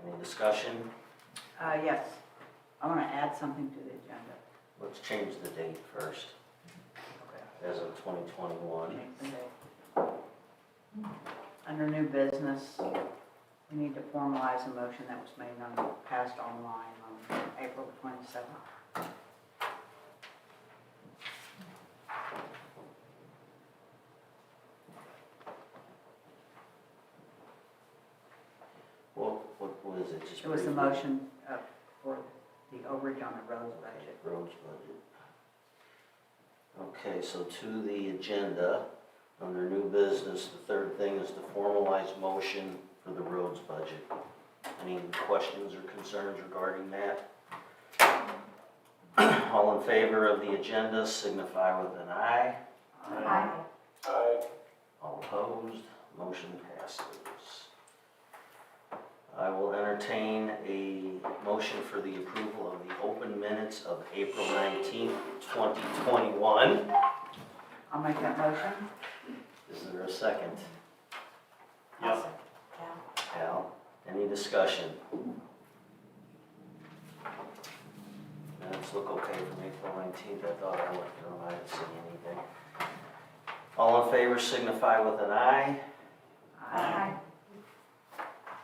Any discussion? Yes, I want to add something to the agenda. Let's change the date first, as of 2021. Change the date. Under new business, we need to formalize a motion that was made on, passed online on April 27th. What is it? Just It was the briefly? motion for the overage on the roads budget. Roads budget. Okay, so to the agenda, under new business, the third thing is to formalize motion for the roads budget. Any questions or concerns regarding that? All in favor of the agenda signify with an aye. Aye. Aye. All opposed, motion passes. I will entertain a motion for the approval of the open minutes of April 19th, 2021. I'll make that motion. Is there a second? Yep. Al, any discussion? Minutes look okay from April 19th. I thought I went through them. I didn't see anything. All in favor signify with an aye. Aye.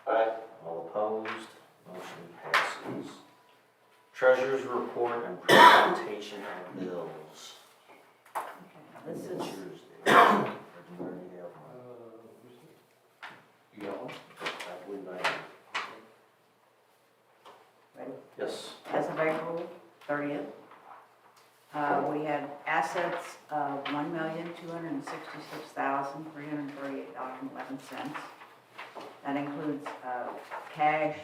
Aye. All opposed, motion passes. Treasurer's report and presentation of bills. This is, Yours, Dave. Or do you already have one? You got one? I believe I am. ready? Yes. As of April 30th, we had assets of $1,266,338.11. That includes cash,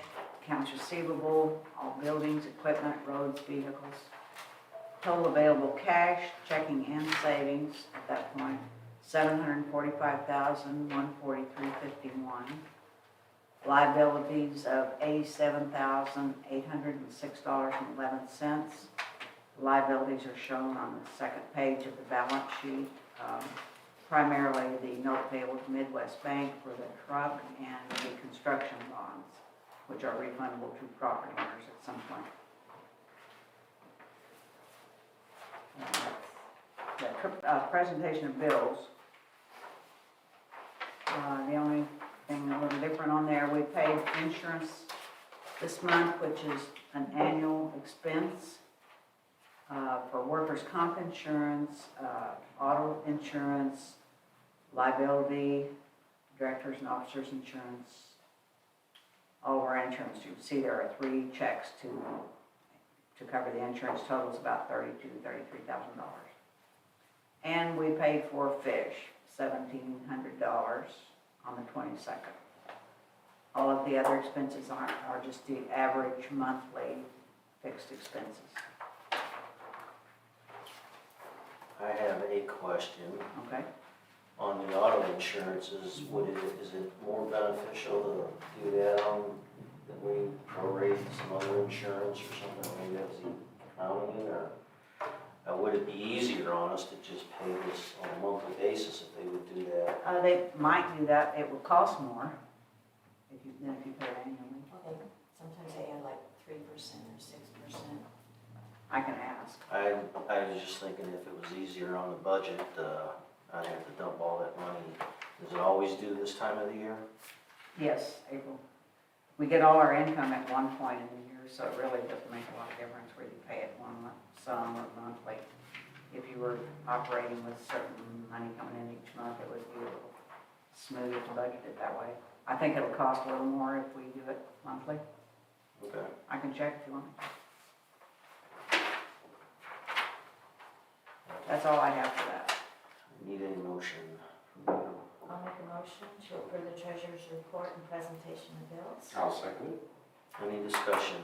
accounts receivable, all buildings, equipment, roads, vehicles. Total available cash, checking and savings at that point, $745,143.51. Liabilities of $87,806.11. Liabilities are shown on the second page of the balance sheet. Primarily the note payable to Midwest Bank for the truck and the construction bonds, which are refundable to property owners at some point. The presentation of bills. The only thing a little different on there, we paid insurance this month, which is an annual expense for workers' comp insurance, auto insurance, liability, directors and officers insurance, all of our insurance. You see there are 3 checks to cover the insurance. Total is about $33,000. And we paid for fish, $1,700 on the 22nd. All of the other expenses are just the average monthly fixed expenses. I have a question. Okay? On the auto insurances, is it more beneficial to do that on, that we prorate some other insurance or something, maybe that's the county, or would it be easier on us to just pay this on a monthly basis if they would do that? They might do that. It would cost more than if you pay it annually. Well, sometimes they add like 3% or 6%. I can ask. I was just thinking if it was easier on the budget, I'd have to dump all that money. Does it always do this time of the year? Yes, April. We get all our income at one point in the year, so it really doesn't make a lot of difference whether you pay it one sum or monthly. If you were operating with certain money coming in each month, it would be a little smooth to budget it that way. I think it'll cost a little more if we do it monthly. Okay. I can check if you want me to. That's all I have for that. Need any motion from you? I'll make a motion to approve the treasurer's report and presentation of bills. I'll second it. Any discussion?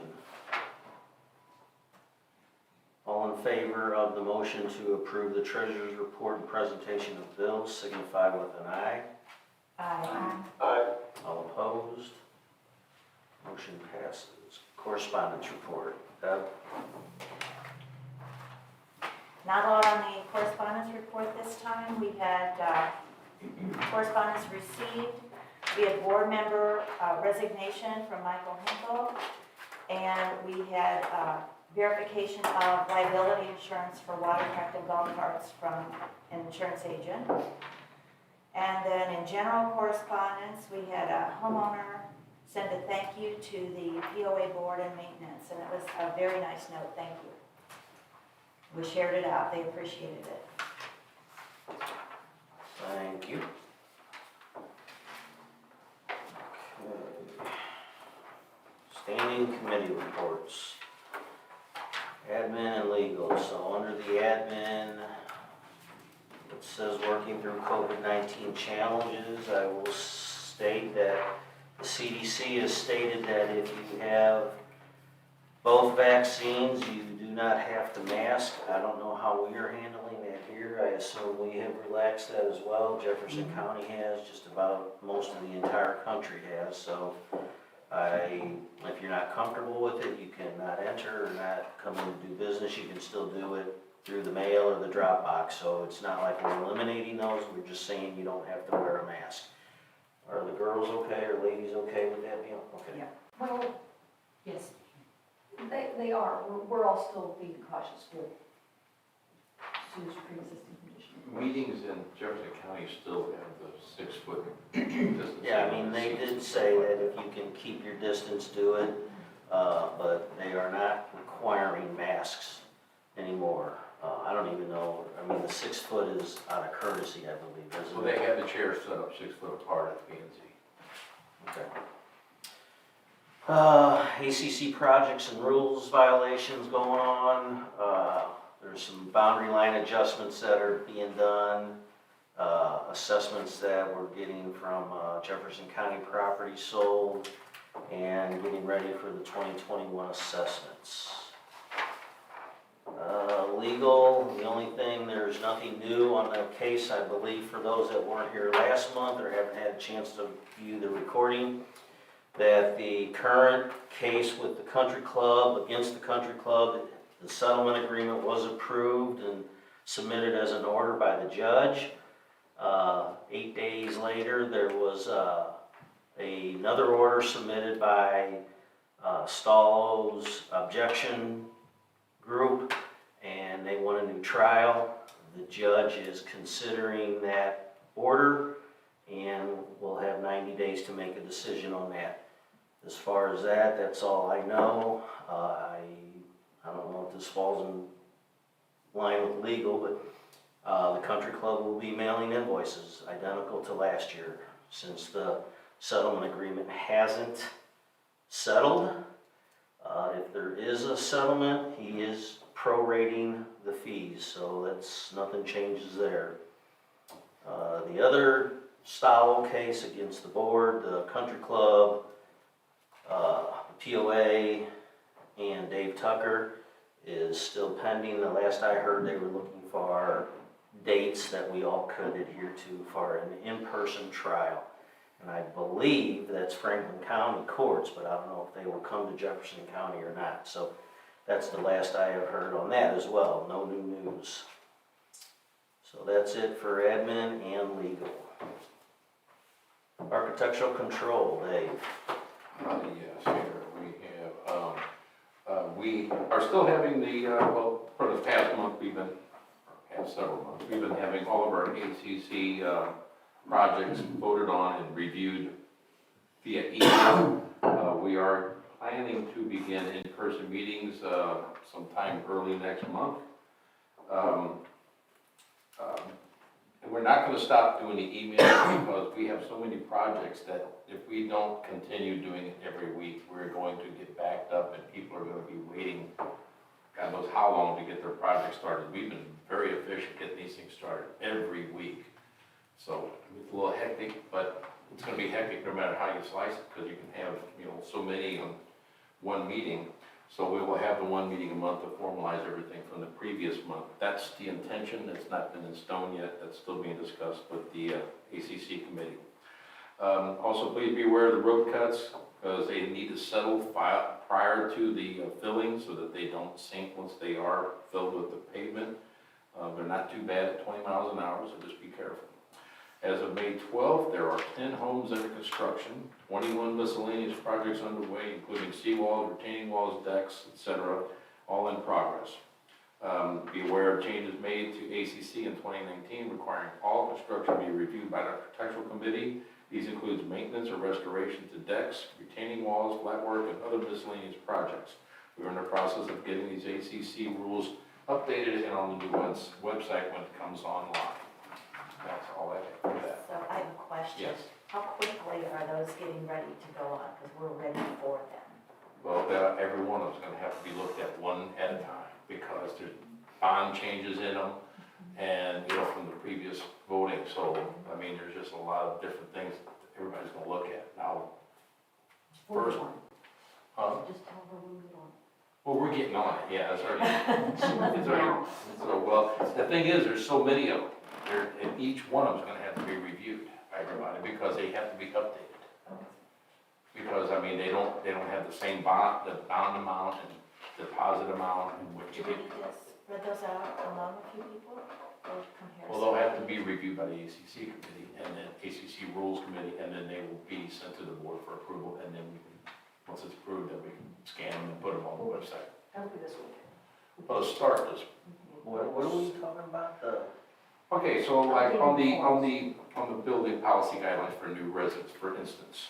All in favor of the motion to approve the treasurer's report and presentation of bills signify with an aye. Aye. Aye. All opposed? Motion passes. Correspondence report. Deb? Not a lot on the correspondence report this time. We had correspondence received We had board member resignation from Michael Hinkle, and we had verification of liability insurance for watercraft and golf carts from an insurance agent. And then in general correspondence, we had a homeowner send a thank you to the POA board and maintenance, and it was a very nice note, thank you. We shared it out, they appreciated it. Thank you. Okay. Standing committee reports. Admin and legal. So under the admin, it says working through COVID-19 challenges. I will state that the CDC has stated that if you have both vaccines, you do not have to mask. I don't know how we are handling that here. I assume we have relaxed that as well. Jefferson County has, just about most of the entire country has. So if you're not comfortable with it, you cannot enter or not come in to do business. You can still do it through the mail or the drop box. So it's not like we're eliminating those. We're just saying you don't have to wear a mask. Are the girls okay or ladies okay with that deal? Okay. Yeah. Well, yes, they are. We're all still being cautious with Sue's pre-existing condition. Meetings in Jefferson County still have the 6 foot distance. Yeah, I mean, they did say that if you can keep your distance, do it, but they are not requiring masks anymore. I don't even know, I mean, the 6 foot is out of courtesy, I believe, isn't Well, it? they have the chairs set up 6 foot apart at the P&Z. Okay. ACC projects and rules violations going on. There's some boundary line adjustments that are being done. Assessments that we're getting from Jefferson County property sold, and getting ready for the 2021 assessments. Legal, the only thing, there's nothing new on the case, I believe, for those that weren't here last month or haven't had a chance to view the recording, that the current case with the country club, against the country club, the settlement agreement was approved and submitted as an order by the judge. 8 days later, there was another order submitted by Stallo's objection group, and they want a new trial. The judge is considering that order, and we'll have 90 days to make a decision on that. As far as that, that's all I know. I don't know if this falls in line with legal, but the country club will be mailing invoices identical to last year, since the settlement agreement hasn't settled. If there is a settlement, he is prorating the fees, so that's, nothing changes there. The other Stowell case against the board, the country club, the POA, and Dave Tucker is still pending. The last I heard, they were looking for dates that we all could adhere to for an in-person trial. And I believe that's Franklin County courts, but I don't know if they will come to Jefferson County or not. So that's the last I have heard on that as well. No new news. So that's it for admin and legal. Architectural control, Dave. Yes, here we are still having the, well, for the past month, past several months, we've been having all of our ACC projects voted on and reviewed via email. We are planning to begin in-person meetings sometime early next month. And we're not going to stop doing the emails because we have so many projects that if we don't continue doing it every week, we're going to get backed up and people are going to be waiting God knows how long to get their project started. We've been very efficient getting these things started every week. So it's a little hectic, but it's going to be hectic no matter how you slice it, because you can have, so many on one meeting. So we will have the one meeting a month to formalize everything from the previous month. That's the intention. It's not been in stone yet. That's still being discussed with the ACC committee. Also, please be aware of the road cuts, because they need to settle prior to the filling so that they don't sink once they are filled with the pavement. They're not too bad at 20 miles an hour, so just be careful. As of May 12th, there are 10 homes under construction, 21 miscellaneous projects underway, including seawalls, retaining walls, decks, etc., all in progress. Be aware of changes made to ACC in 2019 requiring all construction be reviewed by the Architectural Committee. These includes maintenance or restoration to decks, retaining walls, flatwork, and other miscellaneous projects. We're in the process of getting these ACC rules updated and on the new website when it comes online. That's all I have for that. So I have a question. Yes. How quickly are those getting ready to go on? Because we're ready for them. Well, every one of them's gonna have to be looked at one at a time, because there's bond changes in them, and, you know, from the previous voting, so, I mean, there's just a lot of different things everybody's gonna look at. Now, first, Just tell her when we're on. well, we're getting on it, yeah, it's already, so, well, the thing is, there's so many of them, and each one of them's gonna have to be reviewed by everybody, because they have to be updated. Because, I mean, they don't have the same bond amount and deposit amount and what you Do we get. need to spread those out among a few people or compare? Well, they'll have to be reviewed by the ACC committee and then ACC rules committee, and then they will be sent to the board for approval, and then we can, once it's approved, then we can scan them and put them on the website. That'll be this week. Well, let's start this. What are we talking about, Okay, so like on the building policy guidelines for new residents, for instance,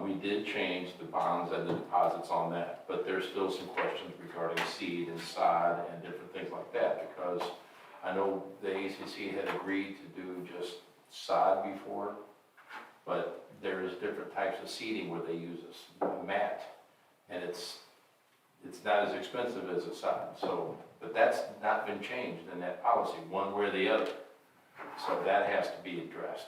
we did change the bonds and the deposits on that, but there's still some questions regarding seed and sod and different things like that, because I know the ACC had agreed to do just sod before, but there's different types of seeding where they use a mat, and it's not as expensive as a sod, so, but that's not been changed in that policy, one way or the other. So that has to be addressed.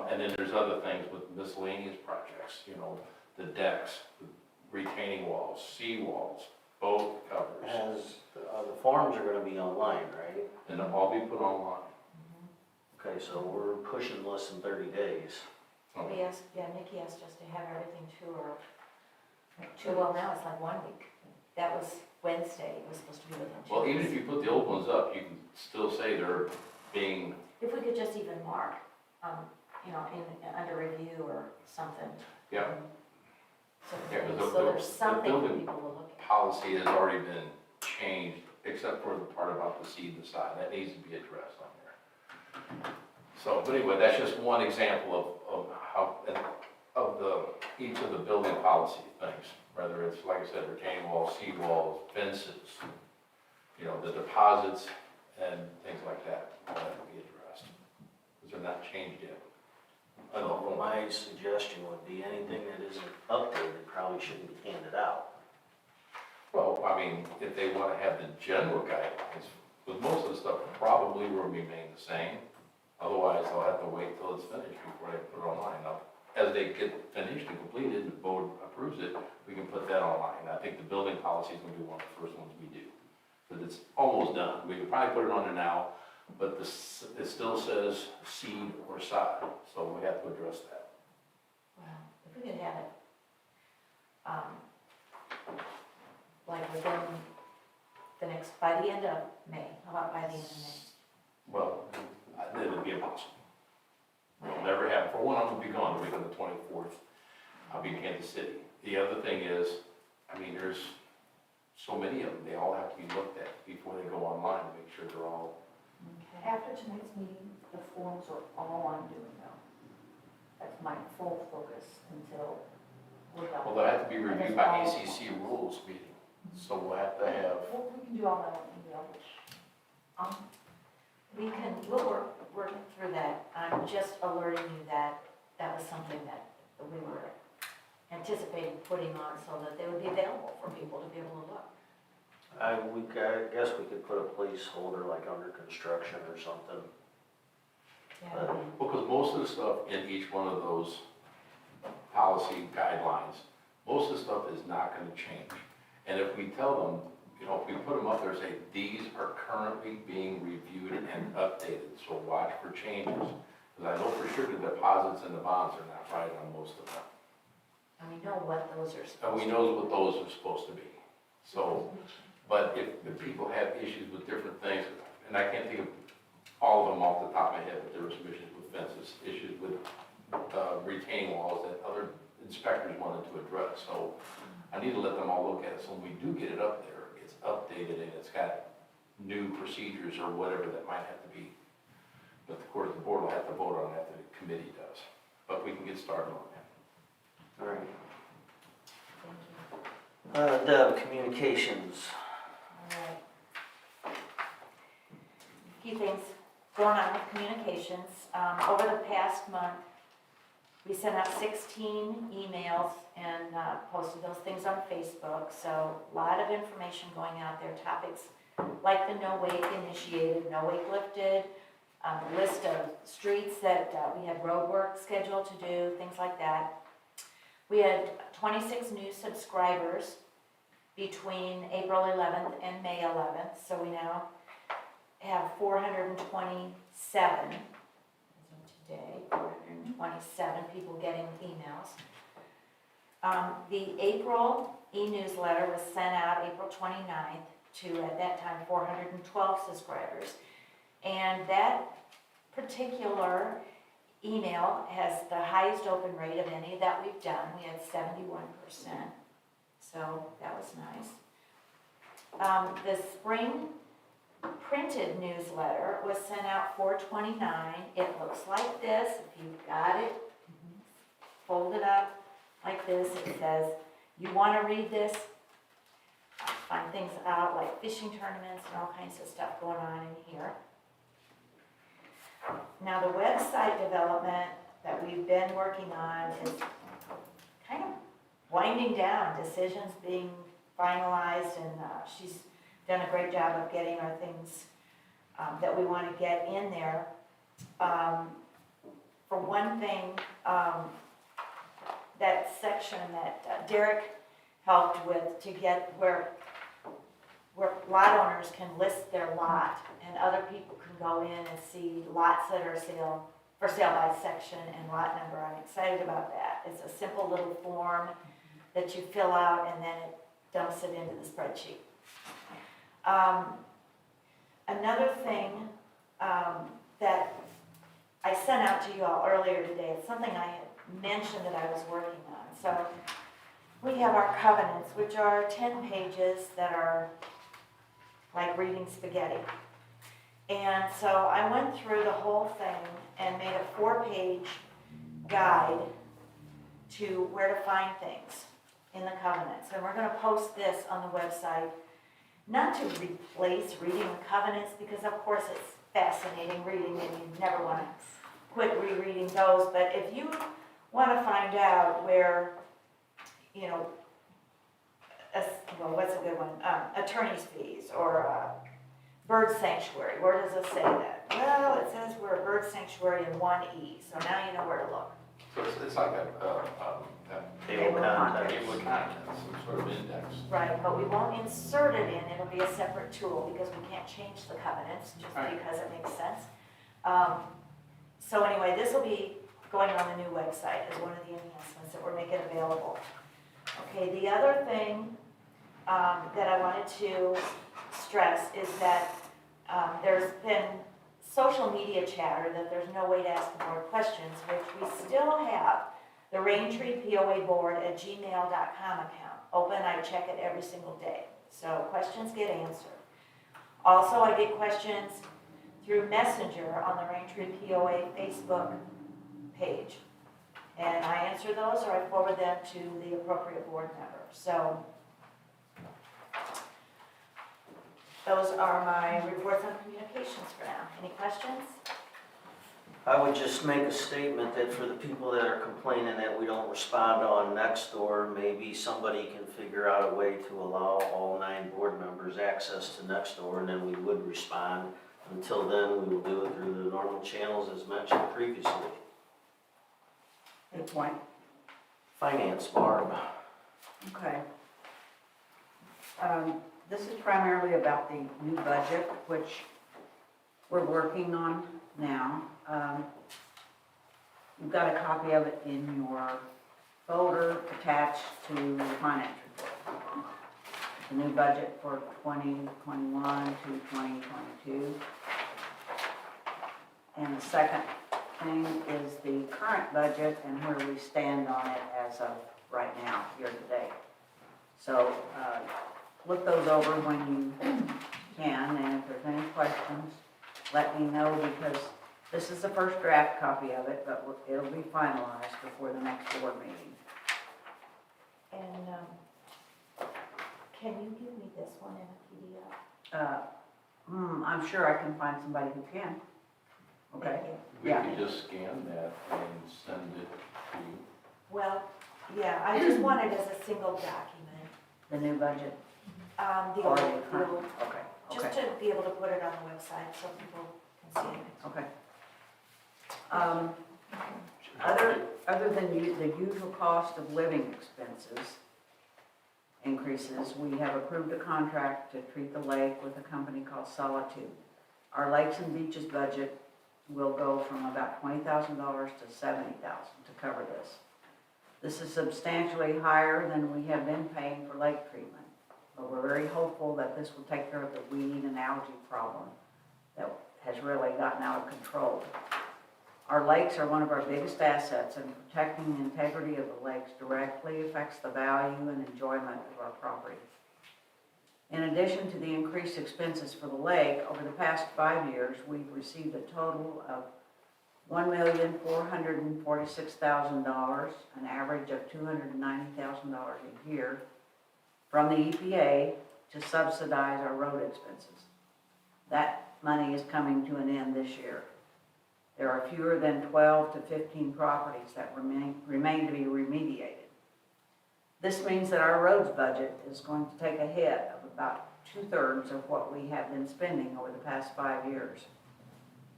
And then there's other things with miscellaneous projects, you know, the decks, the retaining walls, sea walls, boat covers, the forms are gonna be online, right? and they'll all be put online. Okay, so we're pushing less than 30 days. We asked, Nikki asked us to have everything to her, well, now it's like 1 week. That was Wednesday, it was supposed to be within 2 Well, weeks. even if you put the old ones up, you can still say they're being, If we could just even mark, you know, under review or something. yeah, So Yeah, 'cause the- so there's the something for building people to look at. policy has already been changed, except for the part about the seed and side, that needs to be addressed on there. So, but anyway, that's just one example of how, each of the building policy things, whether it's, like I said, retaining walls, sea walls, fences, you know, the deposits and things like that, all that will be addressed, because they're not changed yet. Well, my suggestion would be anything that isn't updated probably shouldn't be handed out. Well, I mean, if they want to have the general guidelines, but most of the stuff probably will remain the same. Otherwise, they'll have to wait till it's finished before they put it online. Now, as they get finished and completed, and the board approves it, we can put that online. I think the building policy is going to be one of the first ones we do, because it's almost done. We could probably put it on there now, but it still says seed or sod, so we have to address that. Well, if we could have it, like within by the end of May, how about by the end of May? Well, it would be impossible. It'll never happen. For one, I'm gonna be gone the week of the 24th. I'll be in Kansas City. The other thing is, I mean, there's so many of them, they all have to be looked at before they go online to make sure they're all, Okay. After tonight's meeting, the forms are all I'm doing now. That's my full focus until we're done. well, they'll have to be reviewed by ACC rules meeting. So we'll have to have, Well, we can do all that on email, which, We'll work through that. I'm just alerting you that that was something that we were anticipating putting on so that they would be available for people to be able to look. I guess we could put a placeholder like under construction or something. Yeah. because most of the stuff in each one of those policy guidelines, most of the stuff is not gonna change. And if we tell them, you know, if we put them up there and say, these are currently being reviewed and updated, so watch for changes. Because I know for sure the deposits and the bonds are not right on most of them. And we know what those are And supposed we to be. know what those are supposed to be. So, but if people have issues with different things, and I can't think of all of them off the top of my head, but there were some issues with fences, issues with retaining walls that other inspectors wanted to address. So I need to let them all look at it, so when we do get it up there, it's updated and it's got new procedures or whatever that might have to be. But of course, the board will have to vote on that, the committee does. But we can get started on that. All right. Thank you. Deb, communications. All right. A few things going on with communications. Over the past month, we sent out 16 emails and posted those things on Facebook. So a lot of information going out there, topics like the no wake initiated, no wake lifted, list of streets that we had road work scheduled to do, things like that. We had 26 new subscribers between April 11th and May 11th, so we now have 427, as of today, 427 people getting emails. The April e-newsletter was sent out April 29th to, at that time, 412 subscribers. And that particular email has the highest open rate of any that we've done. We had 71%, so that was nice. The spring printed newsletter was sent out 4/29. It looks like this. If you've got it, fold it up like this. It says, you want to read this? Find things out like fishing tournaments and all kinds of stuff going on in here. Now, the website development that we've been working on is kind of winding down, decisions being finalized, and she's done a great job of getting our things that we want to get in there. For one thing, that section that Derek helped with to get where lot owners can list their lot and other people can go in and see lots that are for sale by section and lot number. I'm excited about that. It's a simple little form that you fill out and then it dumps it into the spreadsheet. Another thing that I sent out to you all earlier today, it's something I had mentioned that I was working on. So we have our covenants, which are 10 pages that are like reading spaghetti. And so I went through the whole thing and made a 4-page guide to where to find things in the covenants. And we're going to post this on the website, not to replace reading the covenants, because of course it's fascinating reading and you never want to quit rereading those. But if you want to find out where, you know, well, what's a good one? Attorney's fees or bird sanctuary. Where does it say that? Well, it says we're a bird sanctuary in 1E, so now you know where to look. So it's like a Table of contents. table of contents, some sort of index. Right, but we won't insert it in. It'll be a separate tool because we can't change the covenants just Right. because it makes sense. So anyway, this will be going on the new website as one of the enhancements that we're making available. Okay, the other thing that I wanted to stress is that there's been social media chatter that there's no way to ask more questions, which we still have the Raintree POA board at gmail.com account. Open, I check it every single day. So questions get answered. Also, I get questions through Messenger on the Raintree POA Facebook page. And I answer those or I forward them to the appropriate board member. So those are my reports on communications for now. Any questions? I would just make a statement that for the people that are complaining that we don't respond on Nextdoor, maybe somebody can figure out a way to allow all 9 board members access to Nextdoor, and then we would respond. Until then, we will do it through the normal channels as mentioned previously. Good point. Finance, Barb. Okay. This is primarily about the new budget, which we're working on now. You've got a copy of it in your folder attached to the finance report. The new budget for 2021 to 2022. And the second thing is the current budget and where we stand on it as of right now, here today. So, look those over when you can, and if there's any questions, let me know, because this is the first draft copy of it, but it'll be finalized before the next board meeting. And, can you give me this one in a PDF? I'm sure I can find somebody who can. Okay? Thank you. We Yeah. could just scan that and send it to you. Well, yeah, I just want it as a single document. The new budget, The or old, the the current, old, okay, just okay, to be able to put it on the website so people can see it. okay. Other than the usual cost of living expenses increases, we have approved a contract to treat the lake with a company called Solitude. Our Lakes and Beaches budget will go from about $20,000 to $70,000 to cover this. This is substantially higher than we have been paying for lake treatment, but we're very hopeful that this will take care of the weed and algae problem that has really gotten out of control. Our lakes are one of our biggest assets, and protecting the integrity of the lakes directly affects the value and enjoyment of our property. In addition to the increased expenses for the lake, over the past 5 years, we've received a total of $1,446,000, an average of $290,000 a year, from the EPA to subsidize our road expenses. That money is coming to an end this year. There are fewer than 12 to 15 properties that remain to be remediated. This means that our roads budget is going to take a hit of about 2/3 of what we have been spending over the past 5 years.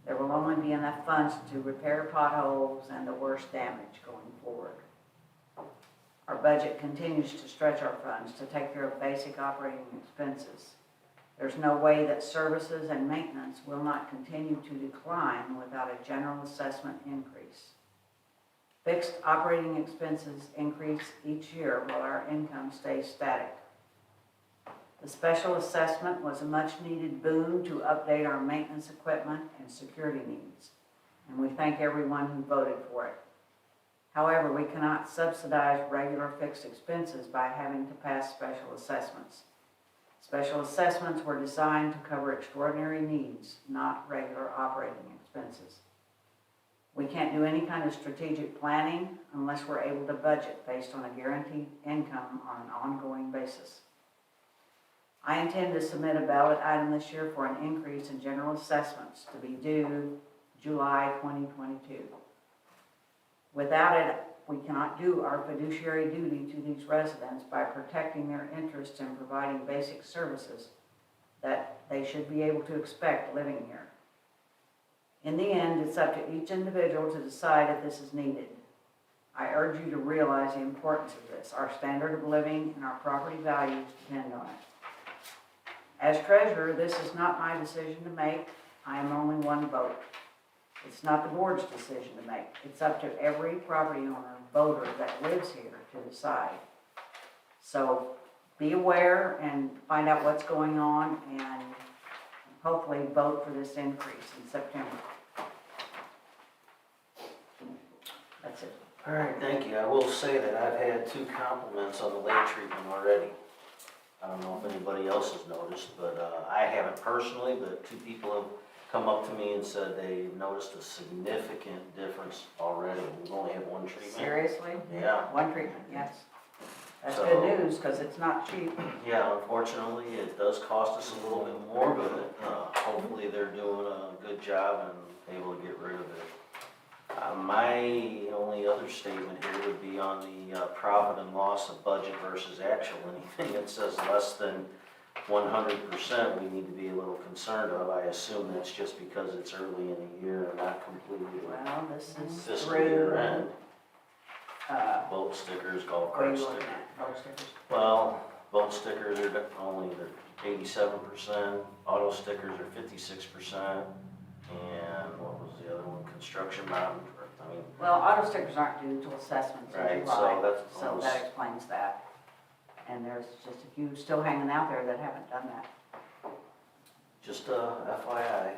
There will only be enough funds to repair potholes and the worst damage going forward. Our budget continues to stretch our funds to take care of basic operating expenses. There's no way that services and maintenance will not continue to decline without a general assessment increase. Fixed operating expenses increase each year while our income stays static. The special assessment was a much-needed boon to update our maintenance equipment and security needs, and we thank everyone who voted for it. However, we cannot subsidize regular fixed expenses by having to pass special assessments. Special assessments were designed to cover extraordinary needs, not regular operating expenses. We can't do any kind of strategic planning unless we're able to budget based on a guaranteed income on an ongoing basis. I intend to submit a ballot item this year for an increase in general assessments to be due July 2022. Without it, we cannot do our fiduciary duty to these residents by protecting their interests and providing basic services that they should be able to expect living here. In the end, it's up to each individual to decide if this is needed. I urge you to realize the importance of this. Our standard of living and our property values depend on it. As treasurer, this is not my decision to make. I am only one vote. It's not the board's decision to make. It's up to every property owner, voter that lives here to decide. So be aware and find out what's going on, and hopefully vote for this increase in September. That's it. All right, thank you. I will say that I've had 2 compliments on the lake treatment already. I don't know if anybody else has noticed, but I haven't personally, but 2 people have come up to me and said they noticed a significant difference already. We've only had 1 treatment. Seriously? Yeah. One treatment, yes. That's So- good news, because it's not cheap. Yeah, unfortunately, it does cost us a little bit more, but hopefully they're doing a good job and able to get rid of it. My only other statement here would be on the profit and loss of budget versus actual. Anything that says less than 100%, we need to be a little concerned of. I assume that's just because it's early in the year and not completely Well, this is fiscal year through, end. Boat stickers, golf what are cart you looking stickers. at? Boat stickers? Well, boat stickers are they're 87%, auto stickers are 56%, and what was the other one, construction bond, I mean, Well, auto stickers aren't due until assessments in Right, July, so that's so almost- that explains that. And there's just a few still hanging out there that haven't done that. just FYI.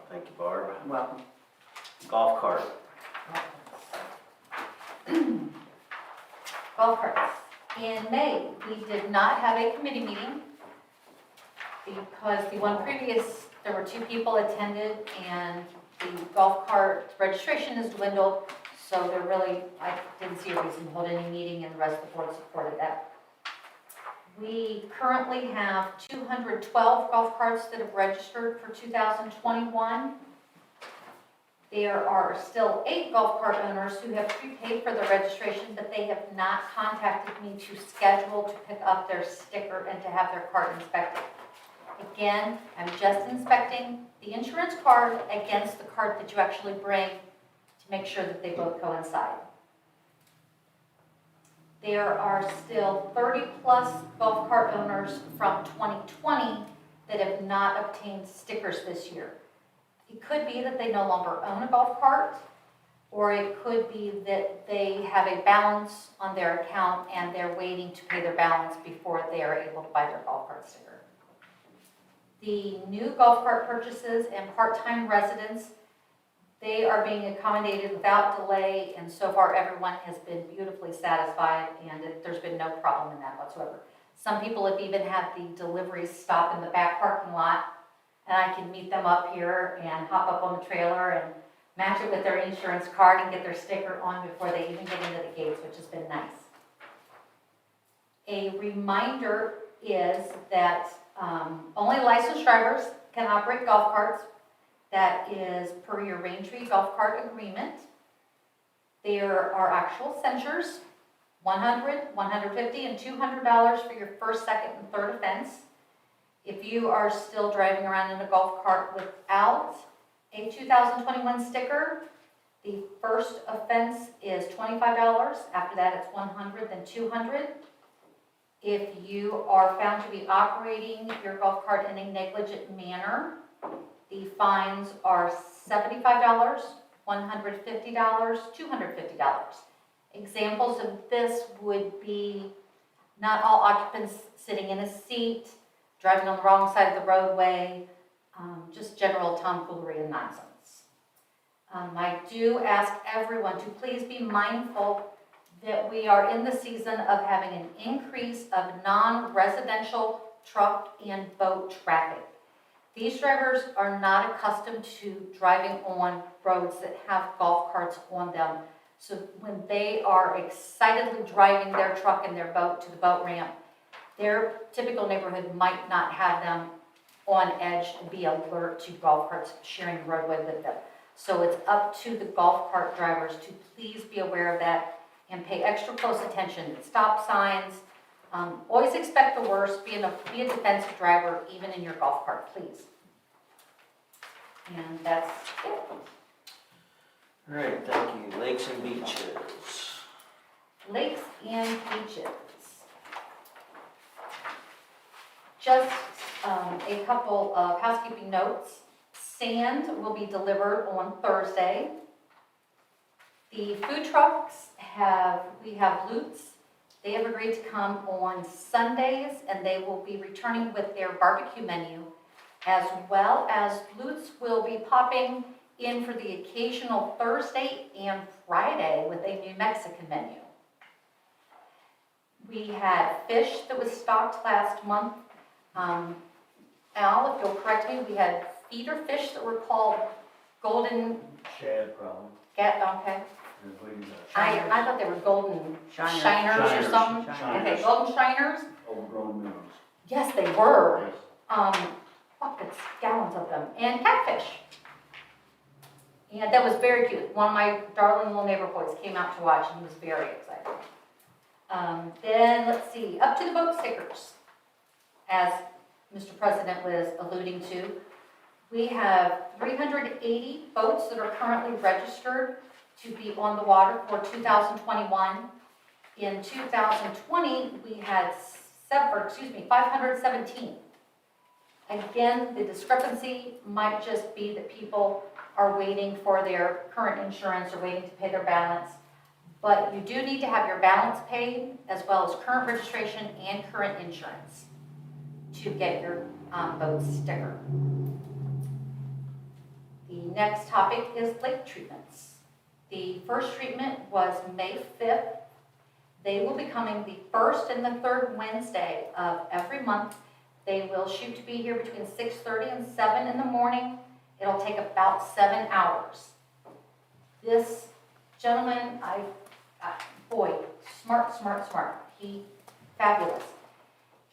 Thank you, Barb. Welcome. Golf cart. Golf carts. In May, we did not have a committee meeting because the one previous, there were 2 people attended and the golf cart registration has dwindled. So there really, I didn't see a reason to hold any meeting and the rest of the board supported that. We currently have 212 golf carts that have registered for 2021. There are still 8 golf cart owners who have prepaid for their registration, but they have not contacted me to schedule to pick up their sticker and to have their cart inspected. Again, I'm just inspecting the insurance card against the cart that you actually bring to make sure that they both coincide. There are still 30-plus golf cart owners from 2020 that have not obtained stickers this year. It could be that they no longer own a golf cart, or it could be that they have a balance on their account and they're waiting to pay their balance before they are able to buy their golf cart sticker. The new golf cart purchases and part-time residents, they are being accommodated without delay, and so far everyone has been beautifully satisfied, and there's been no problem in that whatsoever. Some people have even had the deliveries stop in the back parking lot, and I can meet them up here and hop up on the trailer and match it with their insurance card and get their sticker on before they even get into the gates, which has been nice. A reminder is that only licensed drivers can operate golf carts. That is per your Raintree golf cart agreement. There are actual censures, $100, $150, and $200 for your first, second, and third offense. If you are still driving around in a golf cart without a 2021 sticker, the first offense is $25. After that, it's $100, then $200. If you are found to be operating your golf cart in a negligent manner, the fines are $75, $150, $250. Examples of this would be not all occupants sitting in a seat, driving on the wrong side of the roadway, just general tomfoolery and nonsense. I do ask everyone to please be mindful that we are in the season of having an increase of non-residential truck and boat traffic. These drivers are not accustomed to driving on roads that have golf carts on them. So when they are excitedly driving their truck and their boat to the boat ramp, their typical neighborhood might not have them on edge and be alert to golf carts sharing the roadway with them. So it's up to the golf cart drivers to please be aware of that and pay extra close attention. Stop signs. Always expect the worst. Be a defensive driver, even in your golf cart, please. And that's it. All right, thank you. Lakes and beaches. Lakes and beaches. Just a couple of housekeeping notes. Sand will be delivered on Thursday. The food trucks we have Lutz. They have agreed to come on Sundays, and they will be returning with their barbecue menu, as well as Lutz will be popping in for the occasional Thursday and Friday with a New Mexican menu. We had fish that was stocked last month. Al, if you'll correct me, we had feeder fish that were called golden, Shad problem. okay. I thought they were golden Shiners. shiners or something. Shiners. Okay, golden shiners. Overgrown minnows. Yes, they were. Yes. Buckets, gallons of them, and catfish. And that was very cute. One of my darling little neighbor boys came out to watch, and he was very excited. Then, let's see, up to the boat stickers. As Mr. President was alluding to, we have 380 boats that are currently registered to be on the water for 2021. In 2020, we had 517. Again, the discrepancy might just be that people are waiting for their current insurance or waiting to pay their balance. But you do need to have your balance paid, as well as current registration and current insurance to get your boat sticker. The next topic is lake treatments. The first treatment was May 5th. They will be coming the first and the third Wednesday of every month. They will shoot to be here between 6:30 and 7 in the morning. It'll take about 7 hours. This gentleman, boy, smart. Fabulous.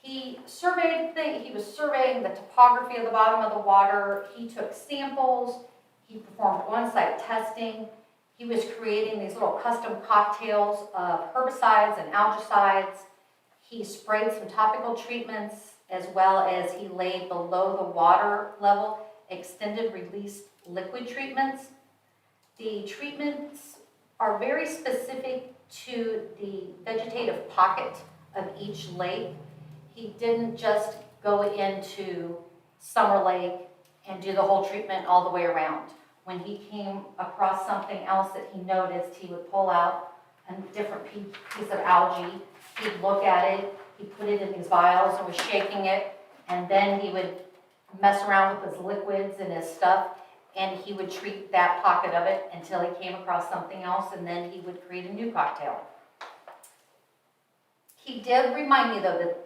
He was surveying the topography of the bottom of the water. He took samples. He performed on-site testing. He was creating these little custom cocktails of herbicides and algicides. He sprayed some topical treatments as well as he laid below the water level extended release liquid treatments. The treatments are very specific to the vegetative pocket of each lake. He didn't just go into Summer Lake and do the whole treatment all the way around. When he came across something else that he noticed, he would pull out a different piece of algae. He'd look at it, he'd put it in these vials and was shaking it, and then he would mess around with his liquids and his stuff, and he would treat that pocket of it until he came across something else, and then he would create a new cocktail. He did remind me, though, that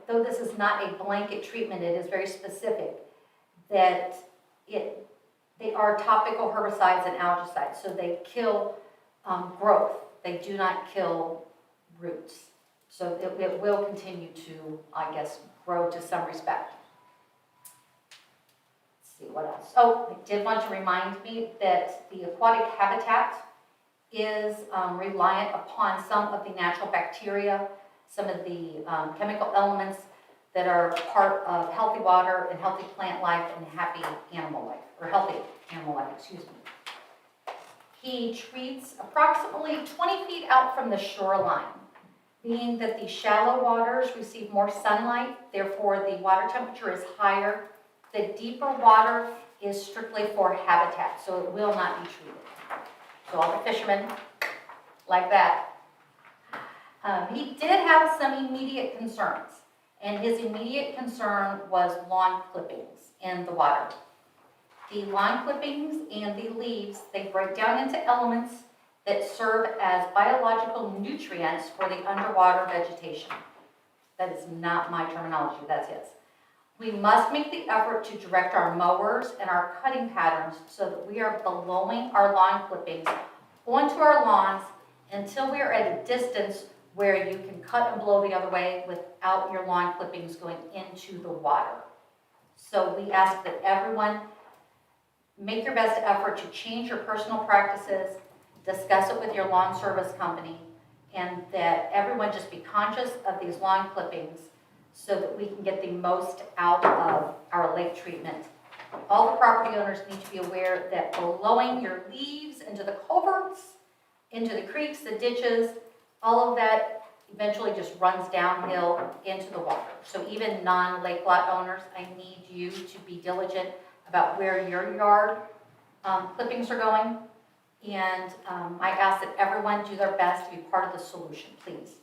though this is not a blanket treatment, it is very specific, that they are topical herbicides and algicides, so they kill growth. They do not kill roots. So it will continue to, I guess, grow to some respect. Let's see what else. Oh, I did want to remind me that the aquatic habitat is reliant upon some of the natural bacteria, some of the chemical elements that are part of healthy water and healthy plant life and happy animal life, or healthy animal life, excuse me. He treats approximately 20 feet out from the shoreline, being that the shallow waters receive more sunlight, therefore the water temperature is higher. The deeper water is strictly for habitat, so it will not be treated. So all the fishermen like that. He did have some immediate concerns, and his immediate concern was lawn clippings in the water. The lawn clippings and the leaves, they break down into elements that serve as biological nutrients for the underwater vegetation. That is not my terminology, that's his. We must make the effort to direct our mowers and our cutting patterns so that we are blowing our lawn clippings onto our lawns until we are at a distance where you can cut and blow the other way without your lawn clippings going into the water. So we ask that everyone make your best effort to change your personal practices, discuss it with your lawn service company, and that everyone just be conscious of these lawn clippings so that we can get the most out of our lake treatment. All the property owners need to be aware that blowing your leaves into the culverts, into the creeks, the ditches, all of that eventually just runs downhill into the water. So even non-lake lot owners, I need you to be diligent about where your yard clippings are going. And I ask that everyone do their best to be part of the solution, please.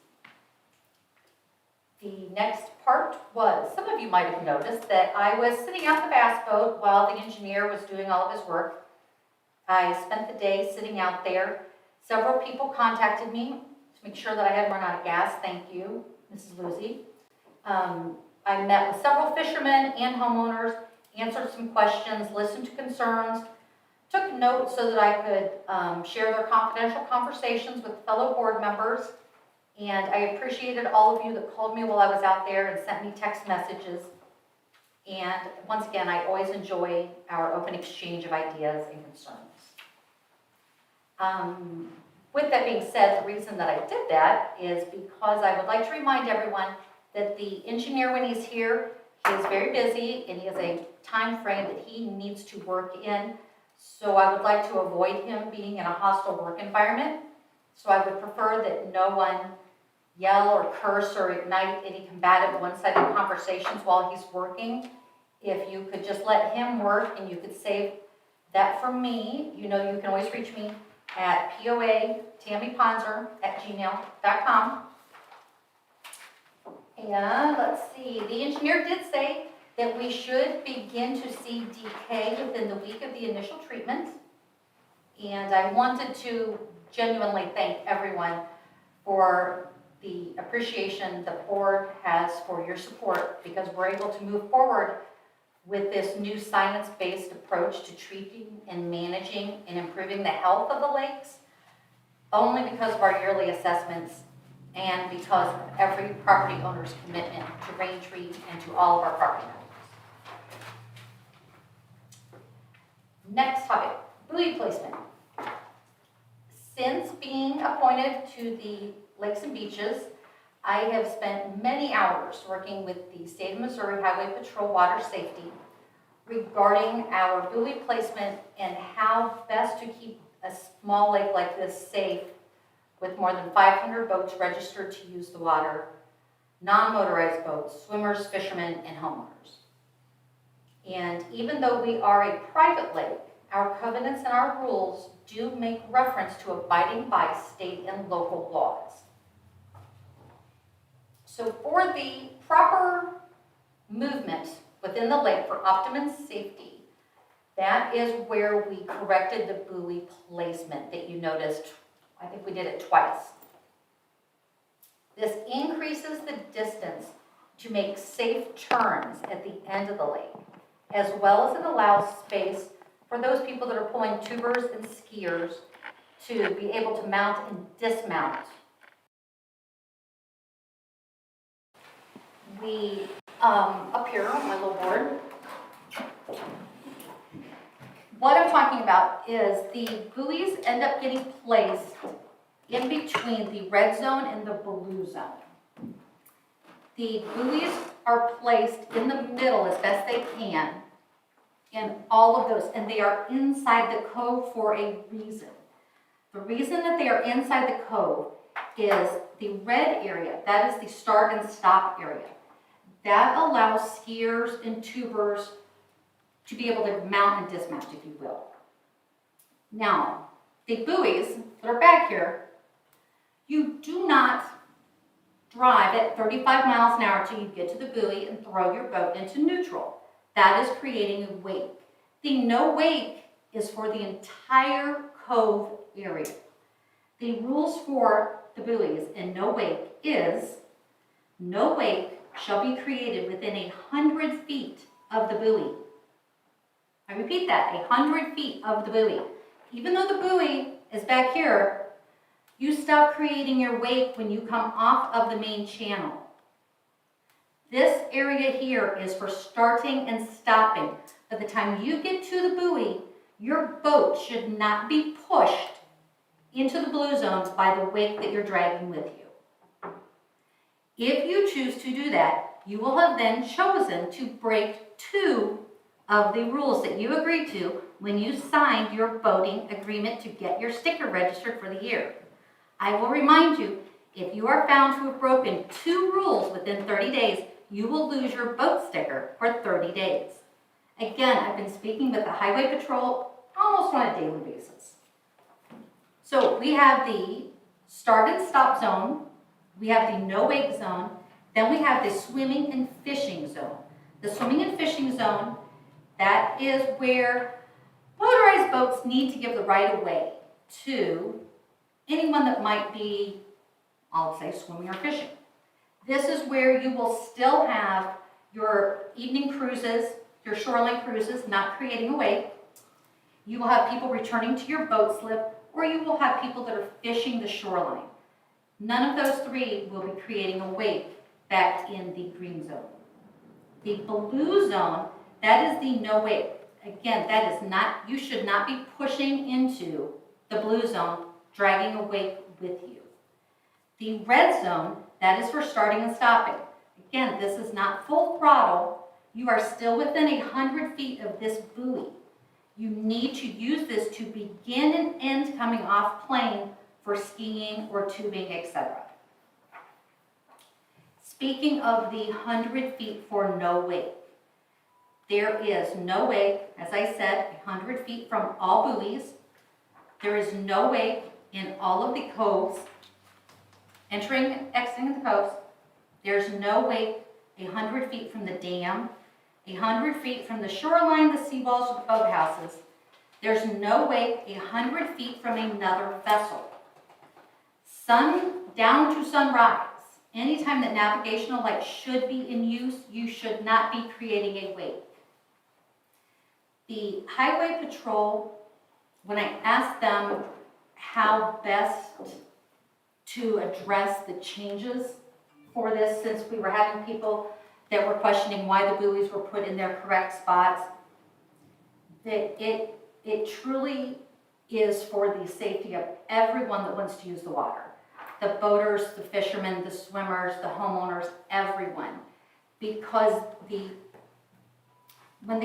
The next part was, some of you might have noticed that I was sitting out the bass boat while the engineer was doing all of his work. I spent the day sitting out there. Several people contacted me to make sure that I hadn't run out of gas. Thank you, Mrs. Lucy. I met with several fishermen and homeowners, answered some questions, listened to concerns, took notes so that I could share their confidential conversations with fellow board members. And I appreciated all of you that called me while I was out there and sent me text messages. And once again, I always enjoy our open exchange of ideas and concerns. With that being said, the reason that I did that is because I would like to remind everyone that the engineer, when he's here, he is very busy and he has a time frame that he needs to work in. So I would like to avoid him being in a hostile work environment. So I would prefer that no one yell or curse or ignite any combative one-sided conversations while he's working. If you could just let him work and you could save that for me, you know you can always reach me at POA tammyponzer@gmail.com. And let's see, the engineer did say that we should begin to see decay within the week of the initial treatment. And I wanted to genuinely thank everyone for the appreciation the board has for your support, because we're able to move forward with this new science-based approach to treating and managing and improving the health of the lakes, only because of our yearly assessments and because of every property owner's commitment to Raintree and to all of our property owners. Next topic, buoy placement. Since being appointed to the Lakes and Beaches, I have spent many hours working with the State of Missouri Highway Patrol Water Safety regarding our buoy placement and how best to keep a small lake like this safe with more than 500 boats registered to use the water, non-motorized boats, swimmers, fishermen, and homeowners. And even though we are a private lake, our covenants and our rules do make reference to abiding by state and local laws. So for the proper movement within the lake for optimum safety, that is where we corrected the buoy placement that you noticed. I think we did it twice. This increases the distance to make safe turns at the end of the lake, as well as it allows space for those people that are pulling tubers and skiers to be able to mount and dismount. We, up here on my little board, what I'm talking about is the buoys end up getting placed in between the red zone and the blue zone. The buoys are placed in the middle as best they can in all of those, and they are inside the cove for a reason. The reason that they are inside the cove is the red area, that is the start and stop area. That allows skiers and tubers to be able to mount and dismount, if you will. Now, the buoys that are back here, you do not drive at 35 miles an hour till you get to the buoy and throw your boat into neutral. That is creating a wake. The no wake is for the entire cove area. The rules for the buoys in no wake is no wake shall be created within 100 feet of the buoy. I repeat that, 100 feet of the buoy. Even though the buoy is back here, you stop creating your wake when you come off of the main channel. This area here is for starting and stopping. By the time you get to the buoy, your boat should not be pushed into the blue zones by the wake that you're dragging with you. If you choose to do that, you will have then chosen to break 2 of the rules that you agreed to when you signed your boating agreement to get your sticker registered for the year. I will remind you, if you are found to have broken 2 rules within 30 days, you will lose your boat sticker for 30 days. Again, I've been speaking with the Highway Patrol almost on a daily basis. So we have the start and stop zone, we have the no wake zone, then we have the swimming and fishing zone. The swimming and fishing zone, that is where motorized boats need to give the right of way to anyone that might be, I'll say, swimming or fishing. This is where you will still have your evening cruises, your shoreline cruises, not creating a wake. You will have people returning to your boat slip, or you will have people that are fishing the shoreline. None of those 3 will be creating a wake back in the green zone. The blue zone, that is the no wake. Again, that is not, you should not be pushing into the blue zone, dragging a wake with you. The red zone, that is for starting and stopping. Again, this is not full throttle. You are still within 100 feet of this buoy. You need to use this to begin and end coming off plane for skiing or tubing, etc. Speaking of the 100 feet for no wake, there is no wake, as I said, 100 feet from all buoys. There is no wake in all of the coves, entering and exiting the coves. There's no wake 100 feet from the dam. 100 feet from the shoreline, the seawalls, or the boathouses. There's no wake 100 feet from another vessel. Sun down to sunrise. Anytime that navigational light should be in use, you should not be creating a wake. The Highway Patrol, when I asked them how best to address the changes for this, since we were having people that were questioning why the buoys were put in their correct spots, that it truly is for the safety of everyone that wants to use the water. The boaters, the fishermen, the swimmers, the homeowners, everyone. Because when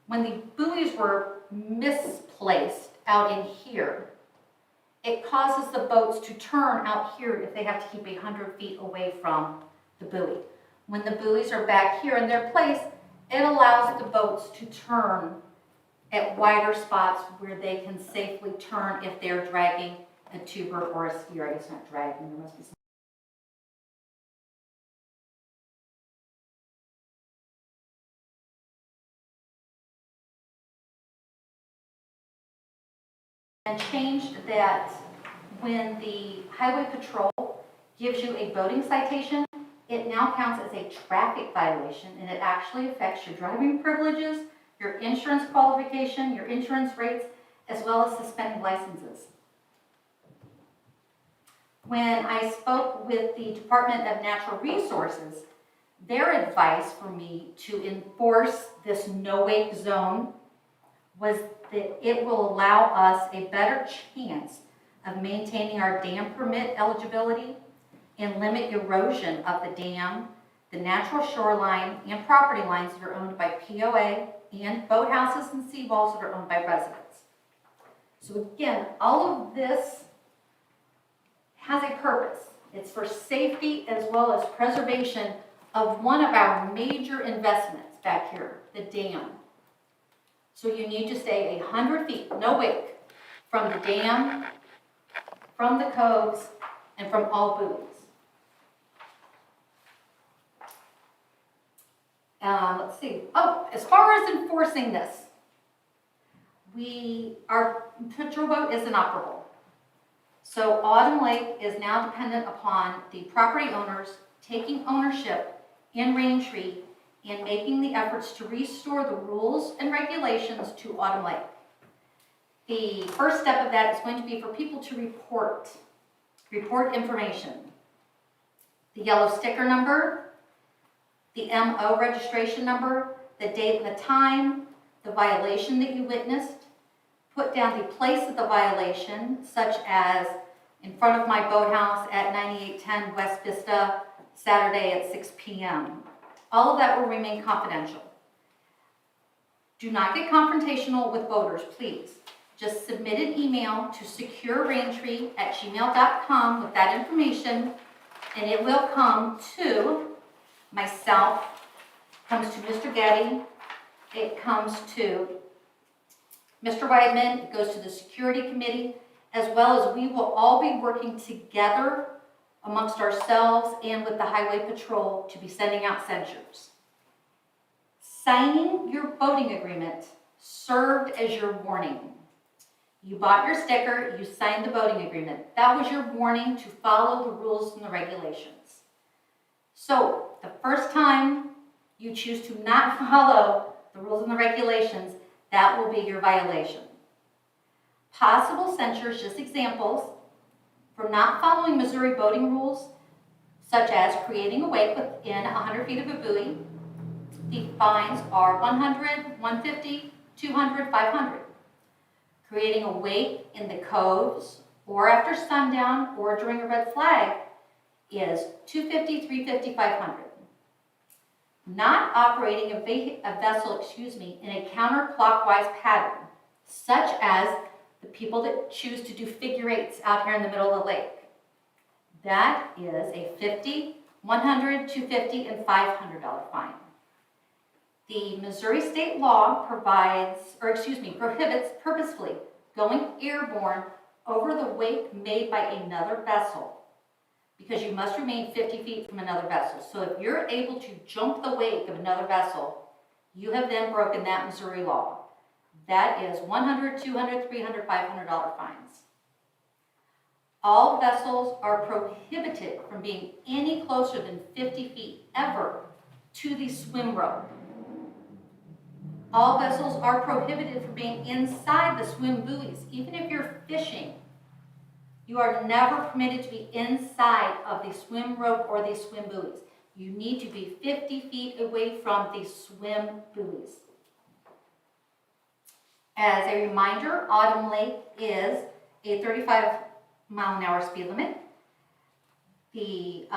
the buoys were misplaced out in here, it causes the boats to turn out here if they have to keep 100 feet away from the buoy. When the buoys are back here in their place, it allows the boats to turn at wider spots where they can safely turn if they're dragging a tuber or a skier. I guess not dragging, there must be some. And changed that when the Highway Patrol gives you a boating citation, it now counts as a traffic violation, and it actually affects your driving privileges, your insurance qualification, your insurance rates, as well as suspending licenses. When I spoke with the Department of Natural Resources, their advice for me to enforce this no-wake zone was that it will allow us a better chance of maintaining our dam permit eligibility and limit erosion of the dam, the natural shoreline, and property lines that are owned by POA and boathouses and seawalls that are owned by residents. So again, all of this has a purpose. It's for safety as well as preservation of one of our major investments back here, the dam. So you need to stay 100 feet, no wake, from the dam, from the coves, and from all buoys. Let's see. Oh, as far as enforcing this, our patrol boat is inoperable. So Autumn Lake is now dependent upon the property owners taking ownership in Raintree and making the efforts to restore the rules and regulations to Autumn Lake. The first step of that is going to be for people to report information. The yellow sticker number, the MO registration number, the date and the time, the violation that you witnessed, put down the place of the violation, such as in front of my boathouse at 9810 West Vista, Saturday at 6 p.m. All of that will remain confidential. Do not get confrontational with boaters, please. Just submit an email to secureraintree@gmail.com with that information, and it will come to myself, comes to Mr. Getty, it comes to Mr. Weidman, it goes to the security committee, as well as we will all be working together amongst ourselves and with the Highway Patrol to be sending out censures. Signing your boating agreement served as your warning. You bought your sticker, you signed the boating agreement. That was your warning to follow the rules and the regulations. So the first time you choose to not follow the rules and the regulations, that will be your violation. Possible censures, just examples, for not following Missouri boating rules, such as creating a wake within 100 feet of a buoy. The fines are $100, $150, $200, $500. Creating a wake in the coves or after sundown or during a red flag is $250, $350, $500. Not operating a vessel, in a counterclockwise pattern, such as the people that choose to do figure eights out here in the middle of the lake. That is a $50, $100, $250, and $500 fine. The Missouri state law prohibits purposefully going airborne over the wake made by another vessel. because you must remain 50 feet from another vessel. So if you're able to jump the wake of another vessel, you have then broken that Missouri law. That is $100, $200, $300, $500 fines. All vessels are prohibited from being any closer than 50 feet ever to the swim rope. All vessels are prohibited from being inside the swim buoys. Even if you're fishing, you are never permitted to be inside of the swim rope or the swim buoys. You need to be 50 feet away from the swim buoys. As a reminder, Autumn Lake is a 35-mile-an-hour speed limit. The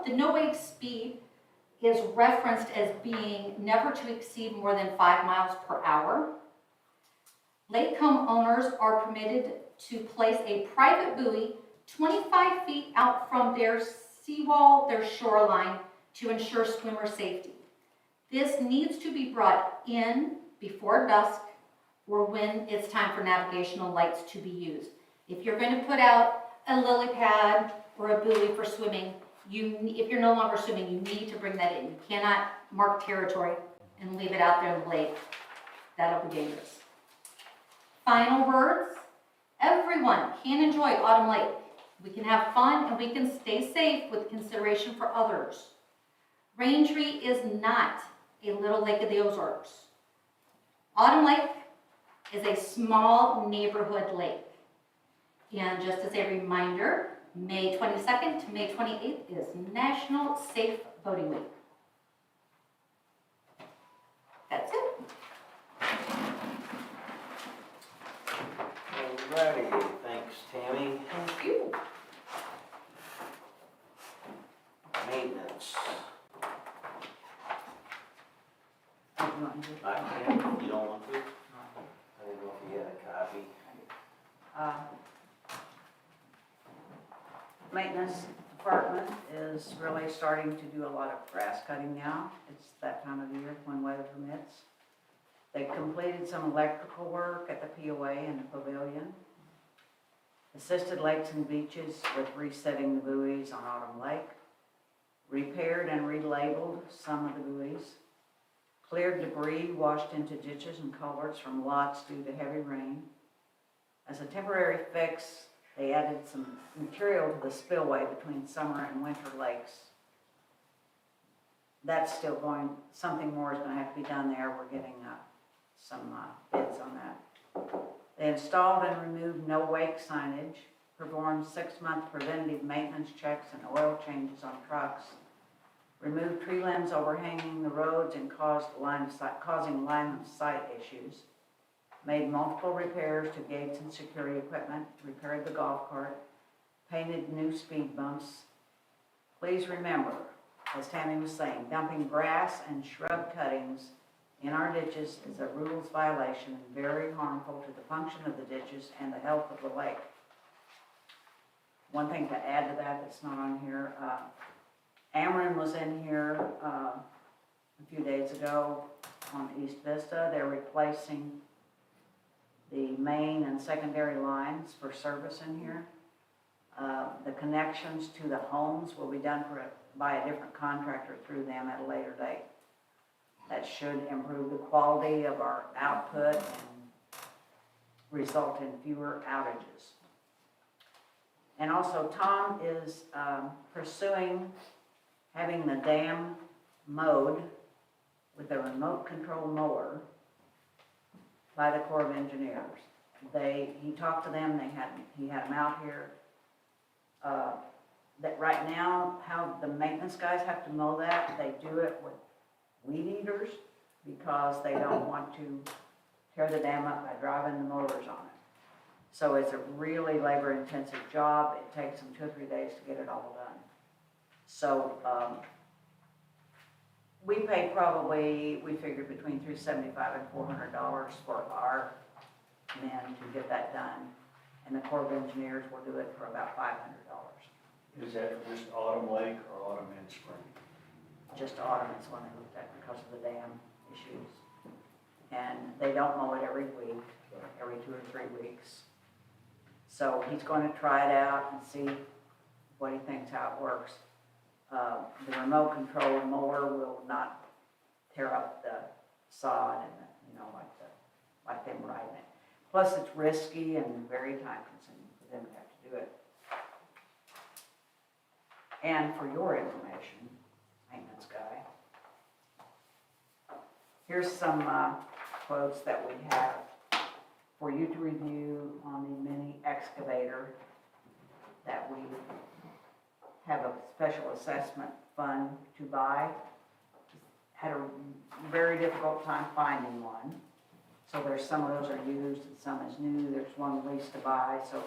no-wake speed is referenced as being never to exceed more than 5 miles per hour. Lake homeowners are permitted to place a private buoy 25 feet out from their seawall, their shoreline, to ensure swimmer safety. This needs to be brought in before dusk or when it's time for navigational lights to be used. If you're going to put out a lily pad or a buoy for swimming, if you're no longer swimming, you need to bring that in. You cannot mark territory and leave it out there in the lake. That'll be dangerous. Final words. Everyone can enjoy Autumn Lake. We can have fun and we can stay safe with consideration for others. Raintree is not a little lake of the Ozarks. Autumn Lake is a small neighborhood lake. And just as a reminder, May 22nd to May 28th is National Safe Boating Week. That's it. Alrighty, thanks Tammy. Thank you. Maintenance. Oh, you want to do it? I can, you don't want to? I didn't know if you had a copy. Maintenance department is really starting to do a lot of grass cutting now. It's that time of the year when weather permits. They completed some electrical work at the POA and the pavilion. Assisted lakes and beaches with resetting the buoys on Autumn Lake. Repaired and relabeled some of the buoys. Cleared debris washed into ditches and culverts from lots due to heavy rain. As a temporary fix, they added some material to the spillway between summer and winter lakes. That's still going, something more is going to have to be done there. We're getting some bids on that. They installed and removed no-wake signage, performed 6-month preventative maintenance checks and oil changes on trucks, removed tree limbs overhanging the roads and causing line of sight issues, made multiple repairs to gates and security equipment, repaired the golf cart, painted new speed bumps. Please remember, as Tammy was saying, dumping grass and shrub cuttings in our ditches is a rules violation and very harmful to the function of the ditches and the health of the lake. One thing to add to that that's not on here, Ameren was in here a few days ago on East Vista. They're replacing the main and secondary lines for service in here. The connections to the homes will be done by a different contractor through them at a later date. That should improve the quality of our output and result in fewer outages. And also Tom is pursuing having the dam mowed with a remote control mower by the Corps of Engineers. He talked to them, he had them out here. That right now, how the maintenance guys have to mow that, they do it with weed eaters because they don't want to tear the dam up by driving the mowers on it. So it's a really labor-intensive job. It takes them 2 or 3 days to get it all done. So we pay we figured between $375 and $400 for our men to get that done. And the Corps of Engineers will do it for about $500. Is that just Autumn Lake or Autumn and Spring? Just autumn is when they looked at because of the dam issues. And they don't mow it every week, every 2 or 3 weeks. So he's going to try it out and see what he thinks how it works. The remote control mower will not tear up the sod and, like them riding it. Plus, it's risky and very time consuming for them to have to do it. And for your information, maintenance guy, here's some quotes that we have for you to review on the mini excavator that we have a special assessment fund to buy. Had a very difficult time finding one. So there's some of those are used and some is new. There's one lease to buy, so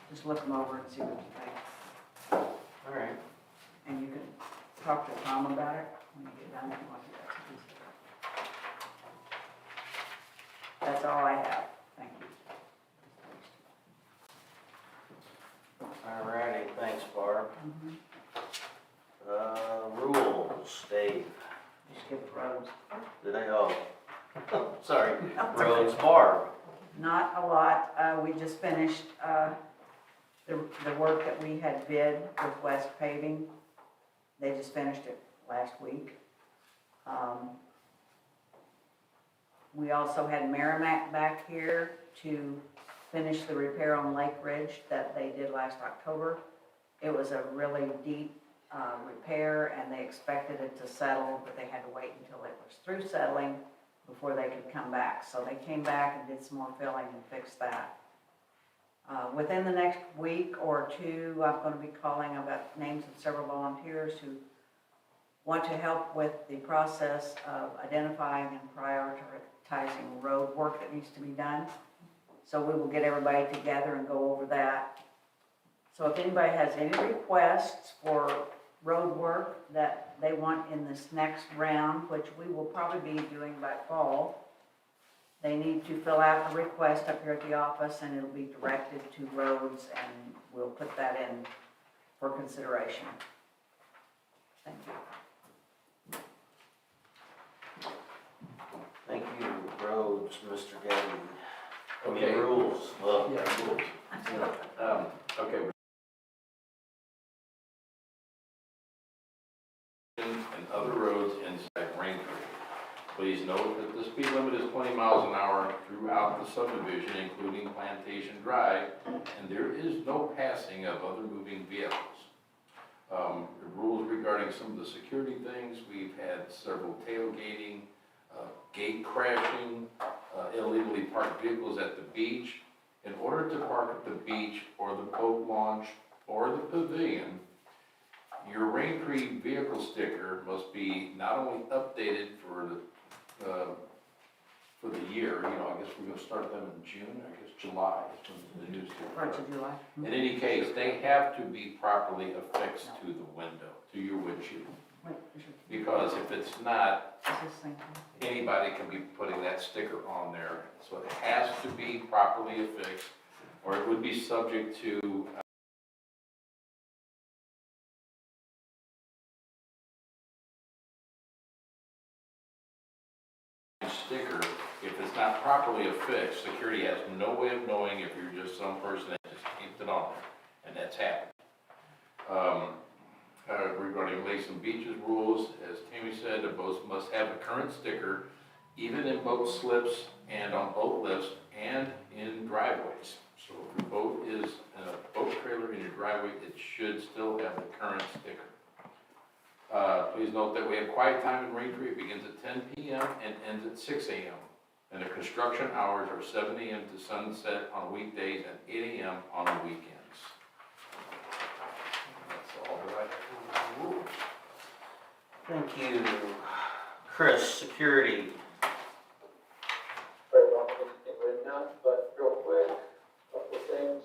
just look them over and see what you think. All right. And you can talk to Tom about it when you get done if you want to. That's all I have. Thank you. All righty, thanks, Barb. Mhm. Rules, Dave. You skipped roads. Did I, sorry, roads, Barb. Not a lot. We just finished the work that we had bid with West Paving. They just finished it last week. We also had Merrimack back here to finish the repair on Lake Ridge that they did last October. It was a really deep repair, and they expected it to settle, but they had to wait until it was through settling before they could come back. So they came back and did some more filling and fixed that. Within the next week or two, I'm going to be calling about names of several volunteers who want to help with the process of identifying and prioritizing road work that needs to be done. So we will get everybody together and go over that. So if anybody has any requests for road work that they want in this next round, which we will probably be doing by fall, they need to fill out a request up here at the office, and it'll be directed to roads, and we'll put that in for consideration. Thank you. Thank you, roads, Mr. Getty. Okay. Rules, well, Yeah, rules. Okay. And other roads inside Raintree. Please note that the speed limit is 20 miles an hour throughout the subdivision, including Plantation Drive, and there is no passing of other moving vehicles. The rules regarding some of the security things, we've had several tailgating, gate crashing, illegally parked vehicles at the beach. In order to park at the beach or the boat launch or the pavilion, your Raintree vehicle sticker must be not only updated for the year, I guess we're gonna start them in June, I guess July is when the new sticker. First of July. In any case, they have to be properly affixed to the window, to your windshield. Wait, Because if it's not, is this thing? anybody can be putting that sticker on there. So it has to be properly affixed, or it would be subject to sticker. If it's not properly affixed, security has no way of knowing if you're just some person that just keeps it on there, and that's happened. Regarding lakes and beaches rules, as Tammy said, the boats must have a current sticker, even in boat slips and on boat lifts and in driveways. So if your boat is in a boat trailer in your driveway, it should still have the current sticker. Please note that we have quiet time in Raintree. It begins at 10 p.m. and ends at 6 a.m. And the construction hours are 7 a.m. to sunset on weekdays and 8 a.m. on weekends. That's all that I have for the rules. thank you. Chris, security. Very long anything written down, but real quick, a couple of things.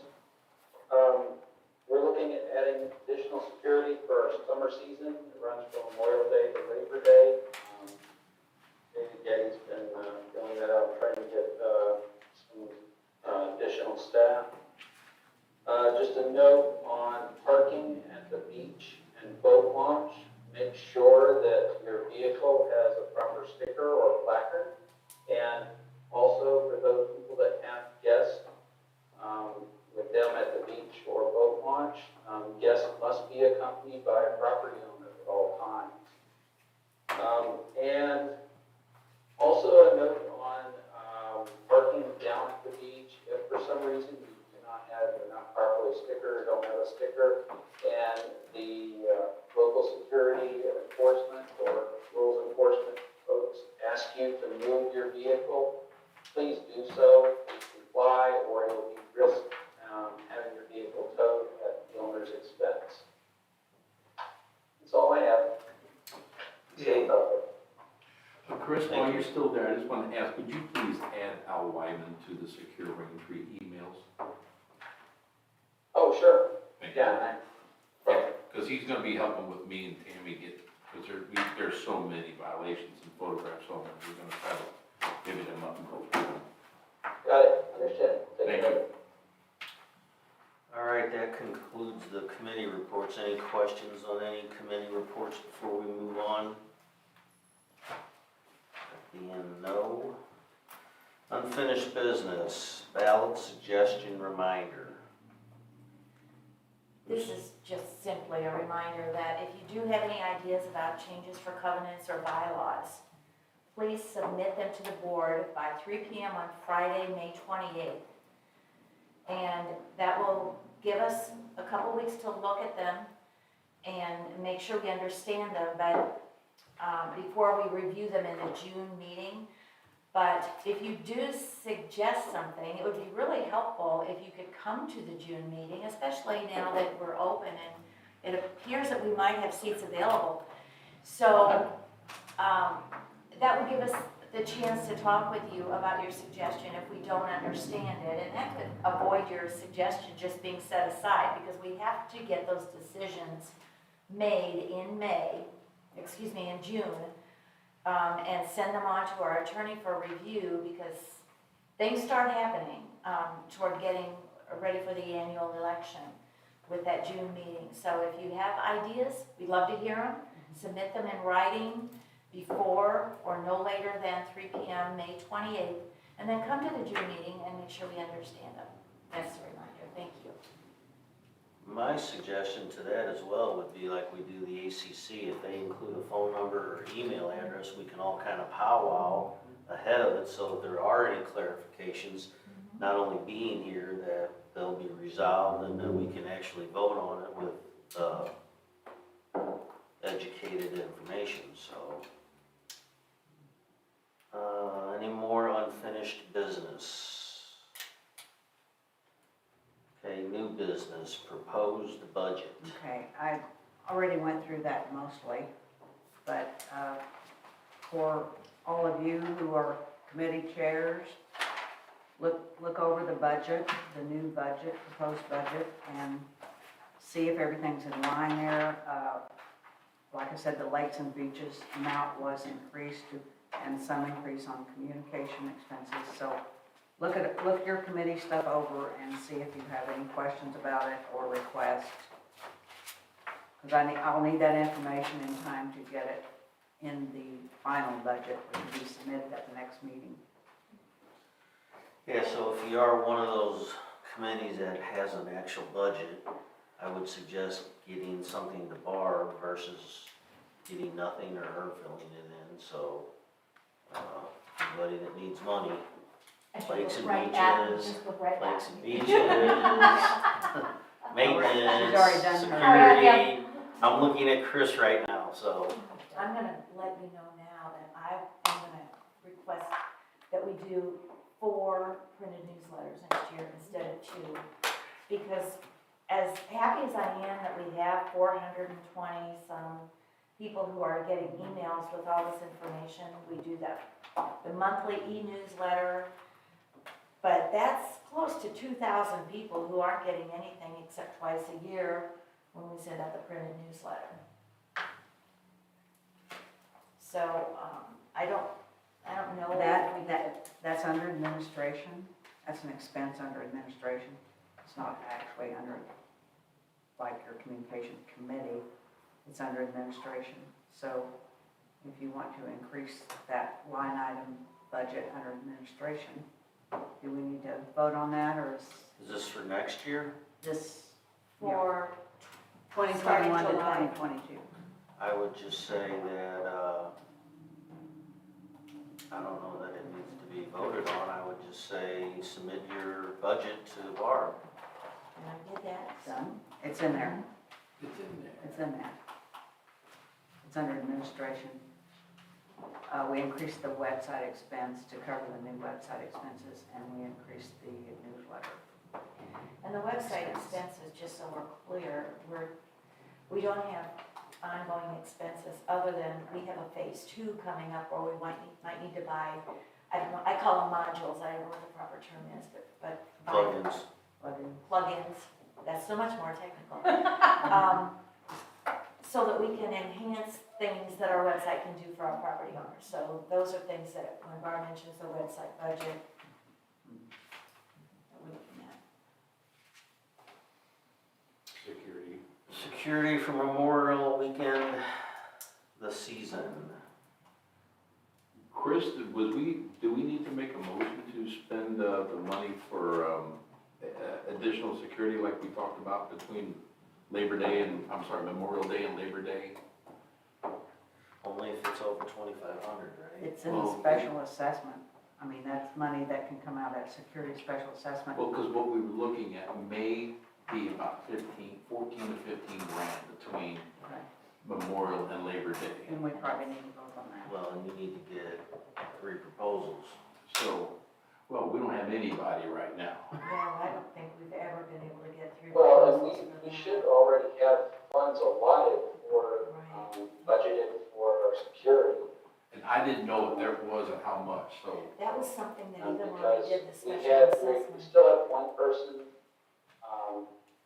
We're looking at adding additional security for our summer season. It runs from Memorial Day to Labor Day. David Getty's been filling that out, trying to get some additional staff. Just a note on parking at the beach and boat launch. Make sure that your vehicle has a proper sticker or placard. And also, for those people that have guests with them at the beach or boat launch, guests must be vehicle, please do so. Please comply, or it will be risk having your vehicle towed at the owner's expense. That's all I have. Safe out there. Chris, while you're still there, I just want to ask, would you please add Al Wyman to the secure Raintree emails? Oh, sure. Thank you. Yeah, Because he's going to be helping with me and Tammy get, because there's so many violations and photographs on them, we're going to try to divvy them up and go through them. got it. Understood. Thank you. All right, that concludes the committee reports. Any questions on any committee reports before we move on? Being no. Unfinished business, ballot suggestion reminder. This is just simply a reminder that if you do have any ideas about changes for covenants or bylaws, please submit them to the board by 3 p.m. on Friday, May 28th. And that will give us a couple weeks to look at them and make sure we understand them, but before we review them in the June meeting. But if you do suggest something, it would be really helpful if you could come to the June meeting, especially now that we're open and it appears that we might have seats available. So that would give us the chance to talk with you about your suggestion if we don't understand it. And that could avoid your suggestion just being set aside, because we have to get those decisions made in in June. And send them on to our attorney for review, because things start happening toward getting ready for the annual election with that June meeting. So if you have ideas, we'd love to hear them. Submit them in writing before or no later than 3 p.m. May 28th, and then come to the June meeting and make sure we understand them. That's the reminder. Thank you. My suggestion to that as well would be like we do the ACC, if they include a phone number or email address, we can all kind of powwow ahead of it, so if there are any clarifications, not only being here, that they'll be resolved, and then we can actually vote on it with educated information. So any more unfinished business? Okay, new business, proposed budget. Okay, I already went through that mostly, but for all of you who are committee chairs, look over the budget, the new budget, proposed budget, and see if everything's in line there. Like I said, the lakes and beaches amount was increased, and some increase on communication expenses. So look your committee stuff over and see if you have any questions about it or requests. Because I'll need that information in time to get it in the final budget, which will be submitted at the next meeting. Yeah, so if you are one of those committees that has an actual budget, I would suggest getting something to Barb versus getting nothing or her filling it in. So anybody that needs money, lakes and beaches, lakes and beaches, maintenance, security. I'm looking at Chris right now, so. I'm going to let you know now that I am going to request that we do 4 printed newsletters next year instead of 2. Because as happy as I am that we have 420 some people who are getting emails with all this information, we do the monthly e-newsletter, but that's close to 2,000 people who aren't getting anything except twice a year when we send out the printed newsletter. So I don't know That's under administration. That's an expense under administration. It's not actually under, like, your communication committee. It's under administration. So if you want to increase that line item budget under administration, do we need to vote on that, or is Is this for next year? this for 2021 to July. 2022? I would just say that, I don't know that it needs to be voted on. I would just say submit your budget to Barb. And I did that. Done. It's in there. It's in there. It's in there. It's under administration. We increased the website expense to cover the new website expenses, and we increased the newsletter. And the website expenses, just so we're clear, we don't have ongoing expenses other than we have a phase 2 coming up where we might need to buy, I don't know, I call them modules, I don't know what the proper term is, but Plugins. plugins, that's so much more technical. So that we can enhance things that our website can do for our property owners. So those are things that when Barb mentions the website budget, that we're looking at. Security. Security for Memorial Weekend, the season. Chris, do we need to make a motion to spend the money for additional security like we talked about between Memorial Day and Labor Day? Only if it's over 2,500, right? It's in the special assessment. I mean, that's money that can come out of security special assessment. Well, because what we were looking at may be about 14 to 15 grand between Okay. Memorial and Labor Day. And we probably need to vote on that. Well, and you need to get 3 proposals. So, well, we don't have anybody right now. Well, I don't think we've ever been able to get through. Well, and proposals for we that. should already have funds allotted for, budgeted for our security. And I didn't know what there was and how much, so. That was something that even when Because we did the we special we assessment. still have one person.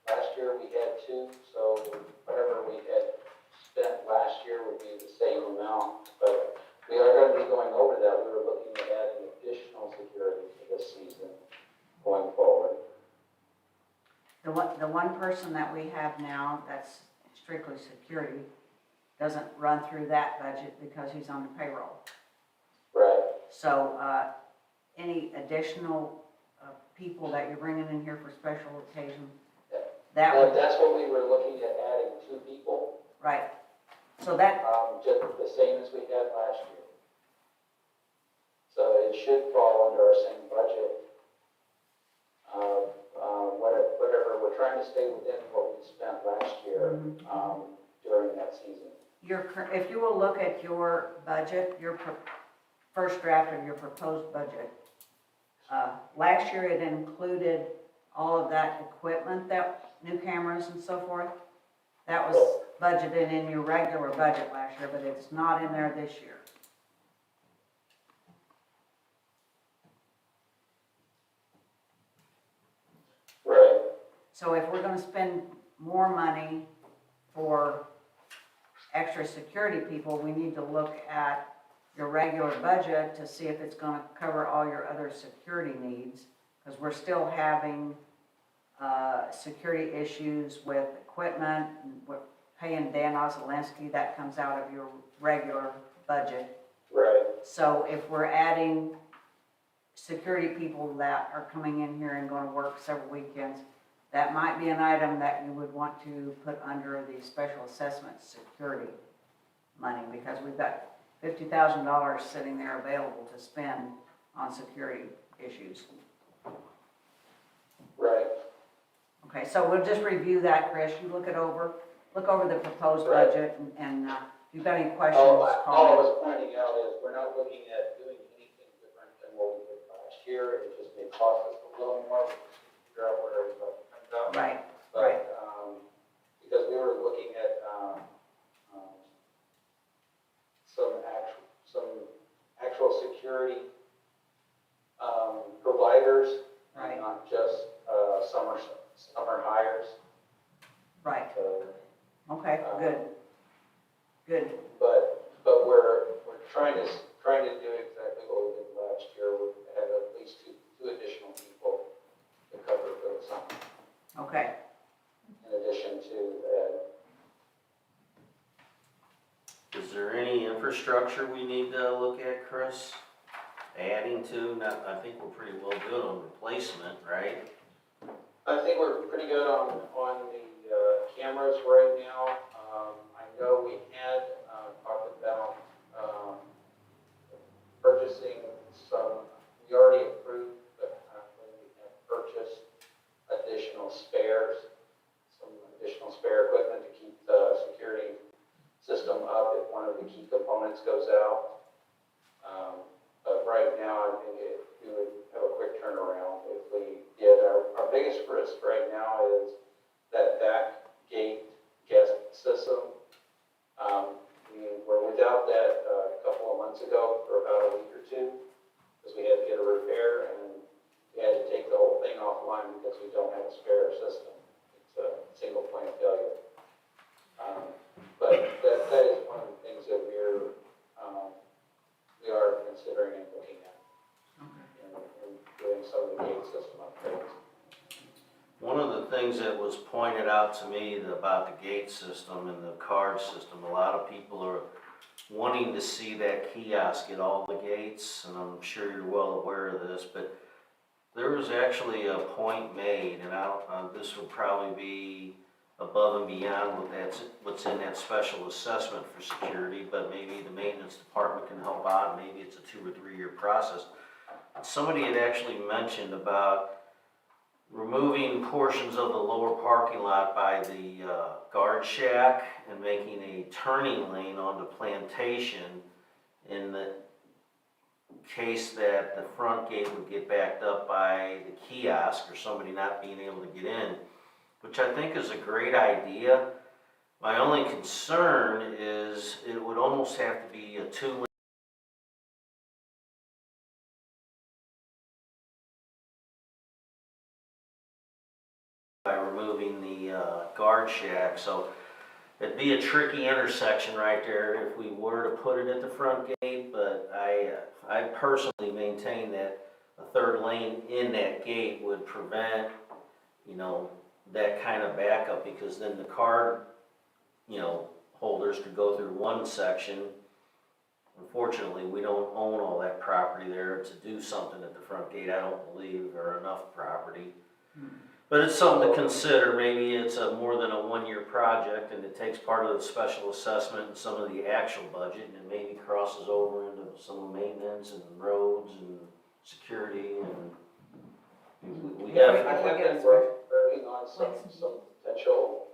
Last year we had 2, so whatever we had spent last year would be the same amount. But we are going to be going over that. We were looking at adding additional security for this season going forward. The one person that we have now that's strictly security doesn't run through that budget because he's on the payroll. Right. So, any additional people that you're bringing in here for special occasion, that Well, would, that's what we were looking at, adding 2 people, right. So that, just the same as we had last year. So it should fall under our same budget. Whatever, we're trying to stay within what we spent last year, during that season. if you will look at your budget, first draft of your proposed budget, last year it included all of that equipment, that new cameras and so forth. That was budgeted in your regular budget last year, but it's not in there this year. Right. So if we're gonna spend more money for extra security people, we need to look at your regular budget to see if it's gonna cover all your other security needs, because we're still having, security issues with equipment, and we're paying Dan Osolinsky, that comes out of your regular budget. Right. So if we're adding security people that are coming in here and gonna work several weekends, that might be an item that you would want to put under the special assessment security money, because we've got $50,000 sitting there available to spend on security issues. Right. Okay, so we'll just review that, Chris, you look over the proposed Right. budget, and if you've got any questions, All I call me. was pointing out is we're not looking at doing anything different than what we did last year. It just may cost us a little more, we just figure out where it comes out. Right, But, right. because we were looking at, some actual security, providers. Right. And not just, summer hires. Right, So, okay, good. But we're trying to do exactly what we did last year. We had at least two additional people to cover the summer, Okay, in addition to Is there any infrastructure we need to look at, Chris? Adding to? I think we're pretty well good on replacement, right? I think we're pretty good on the cameras right now. I know we had talked about purchasing some, we already approved, but we have purchased additional spares, some additional spare equipment to keep the security system up if one of the key components goes out. interest right now is that back gate guest system. We were without that a couple of months ago for about a week or two, because we had to get a repair, and we had to take the whole thing offline because we don't have a spare system. It's a single point failure. But that is one of the things that we are considering and looking at, and doing some of the gate system upgrades. One of the things that was pointed out to me about the gate system and the card system, a lot of people are wanting to see that kiosk at all the gates, and I'm sure you're well aware of this, but there was actually a point made, and this would probably be above and beyond what's in that special assessment for security, but maybe the maintenance department can help out, maybe it's a 2 or 3 year process. Somebody had actually mentioned about removing portions of the lower parking lot by the guard shack and making a turning lane onto Plantation in the case that the front gate would get backed up by the kiosk or somebody not being able to get in, which I think is a great idea. My only concern is it would almost have to be a 2-lane by removing the guard shack, so it'd be a tricky intersection right there if we were to put it at the front gate, but I personally maintain that a 3rd lane in that gate would prevent, that kind of backup, because then the card, holders could go through one section. Unfortunately, we don't own all that property there to do something at the front gate, I don't believe, or enough property. But it's something to consider. Maybe it's more than a 1-year project, and it takes part of the special assessment and some of the actual budget, and it maybe crosses over into some of maintenance and roads and security, and we have. I have been working on some potential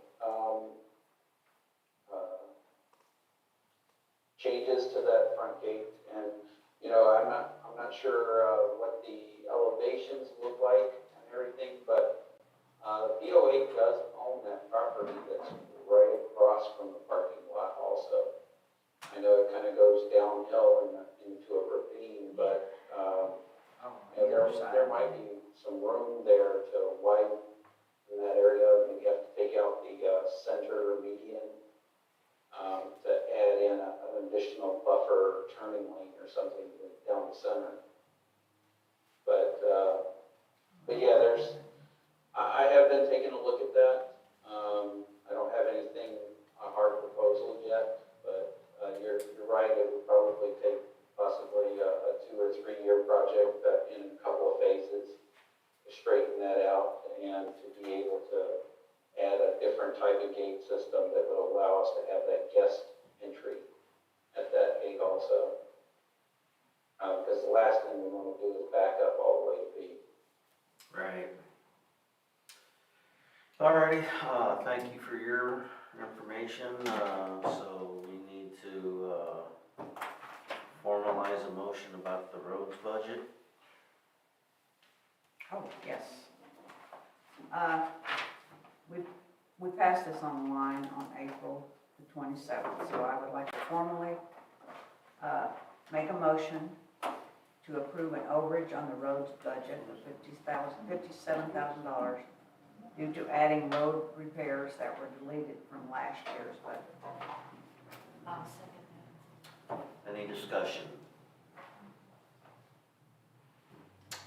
changes to that front gate, and I'm not sure what the elevations look like and everything, but the POA does own that property that's right across from the parking lot also. I know it kind of goes downhill into a ravine, but there might be some room there to widen in that area. Maybe have to take out the center median to add in an additional buffer turning lane or something down the center. But yeah, I have been taking a look at that. I don't have anything, a hard proposal yet, but you're right, it would probably take possibly a 2 or 3 year project in a couple of phases to straighten that out and to be able to add a different type of gate system that would allow us to have that guest entry at that gate also. Because the last thing we want to do is back up all the way to B. Right. Alrighty, thank you for your information. So we need to formalize a motion about the roads budget. Oh, yes. We passed this online on April the 27th, so I would like to formally make a motion to approve an overage on the roads budget of $57,000 due to adding road repairs that were deleted from last year's budget. I'll second Any discussion?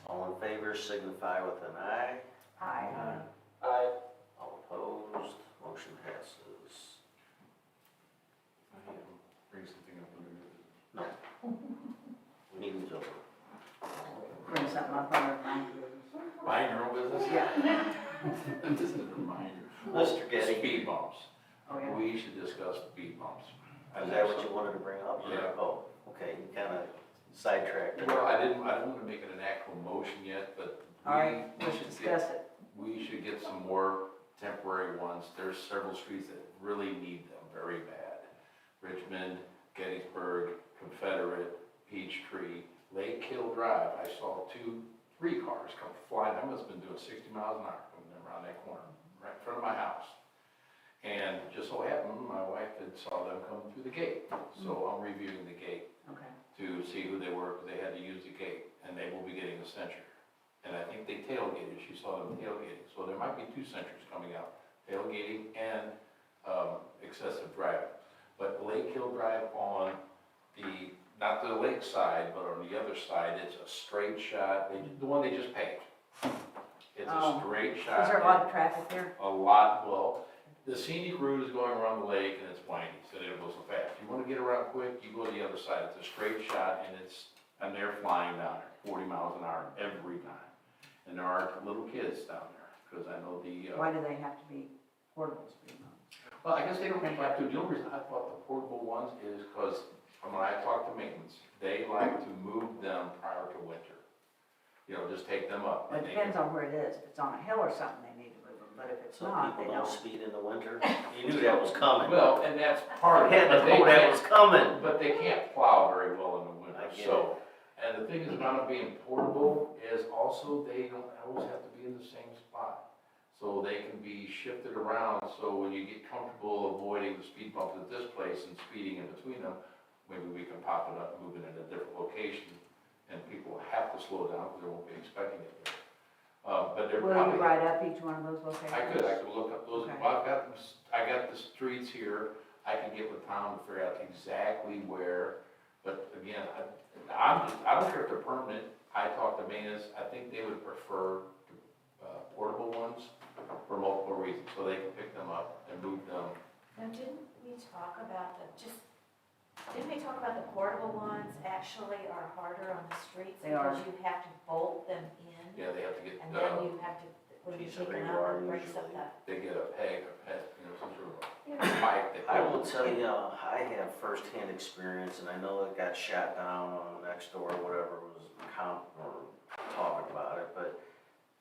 All in favor signify with an aye. Aye. All opposed, motion passes. Bring something up in the Meeting's over. Bring something up on our mind. Mind your own business? Yeah. This is a reminder. Mr. Getty. Speed bumps. Oh, yeah. We should discuss speed bumps. Is that what you wanted to bring up? Yeah. Oh, okay, you kind of sidetracked it. Well, I don't want to make it an actual motion yet, but All right, we let's should discuss it. we should get some more temporary ones. There's several streets that really need them very bad. Richmond, Gettysburg, Confederate, Peachtree, Lake Hill Drive. I saw 2-3 cars come flying. I must have been doing 60 miles an hour coming around that corner, right in front of my house. And just so happened, my wife had saw them come through the gate, so I'm reviewing the gate Okay. to see who they were, because they had to use the gate, and they will be getting a censure. And I think they tailgated, she saw them tailgating, so there might be 2 censures coming out, tailgating and excessive driving. But Lake Hill Drive on the, not the lake side, but on the other side, it's a straight shot, the one they just paved. It's a straight shot. Is there a lot of traffic there? A lot, well, the scenic route is going around the lake and it's windy, so they don't go so fast. If you wanna get around quick, you go to the other side, it's a straight shot and they're flying down there, 40 miles an hour every time. And there are little kids down there, because I know Why do they have to be portable speed bumps? well, I guess they don't have to. The only reason I thought the portable ones is because when I talk to maintenance, they like to move them prior to winter. You know, just take them up. It depends on where it is. If it's on a hill or something, they need to move them, but if it's So not, they people don't don't. speed in the winter? You knew that was coming. Well, and that's part of You it. had to but they know that can't- was coming. But they can't plow very well in the winter, I get so. And the thing is about it being portable is also they don't always have to be in the same spot. So they can be shifted around, so when you get comfortable avoiding the speed bumps at this place and speeding in between them, maybe we can pop it up, move it in a different location, and people have to slow down because they won't be expecting it there. But they're Will probably. you write up each one of those locations? I could look up those, Okay. well, I got the streets here, I can get with Tom to figure out exactly where, but again, I don't care if they're permanent, I talked to maintenance, I think they would prefer portable ones for multiple reasons, so they can pick them up and move them. Now, didn't we talk about didn't we talk about the portable ones actually are harder on the streets? They are. Because you have to bolt them in, Yeah, they have to get, and then you have to, when you Piece take of them rebar out, it breaks up usually. the. they get a peg, some sort of pipe that. I will tell you, I have firsthand experience, and I know it got shot down on next door, whatever was talking about it, but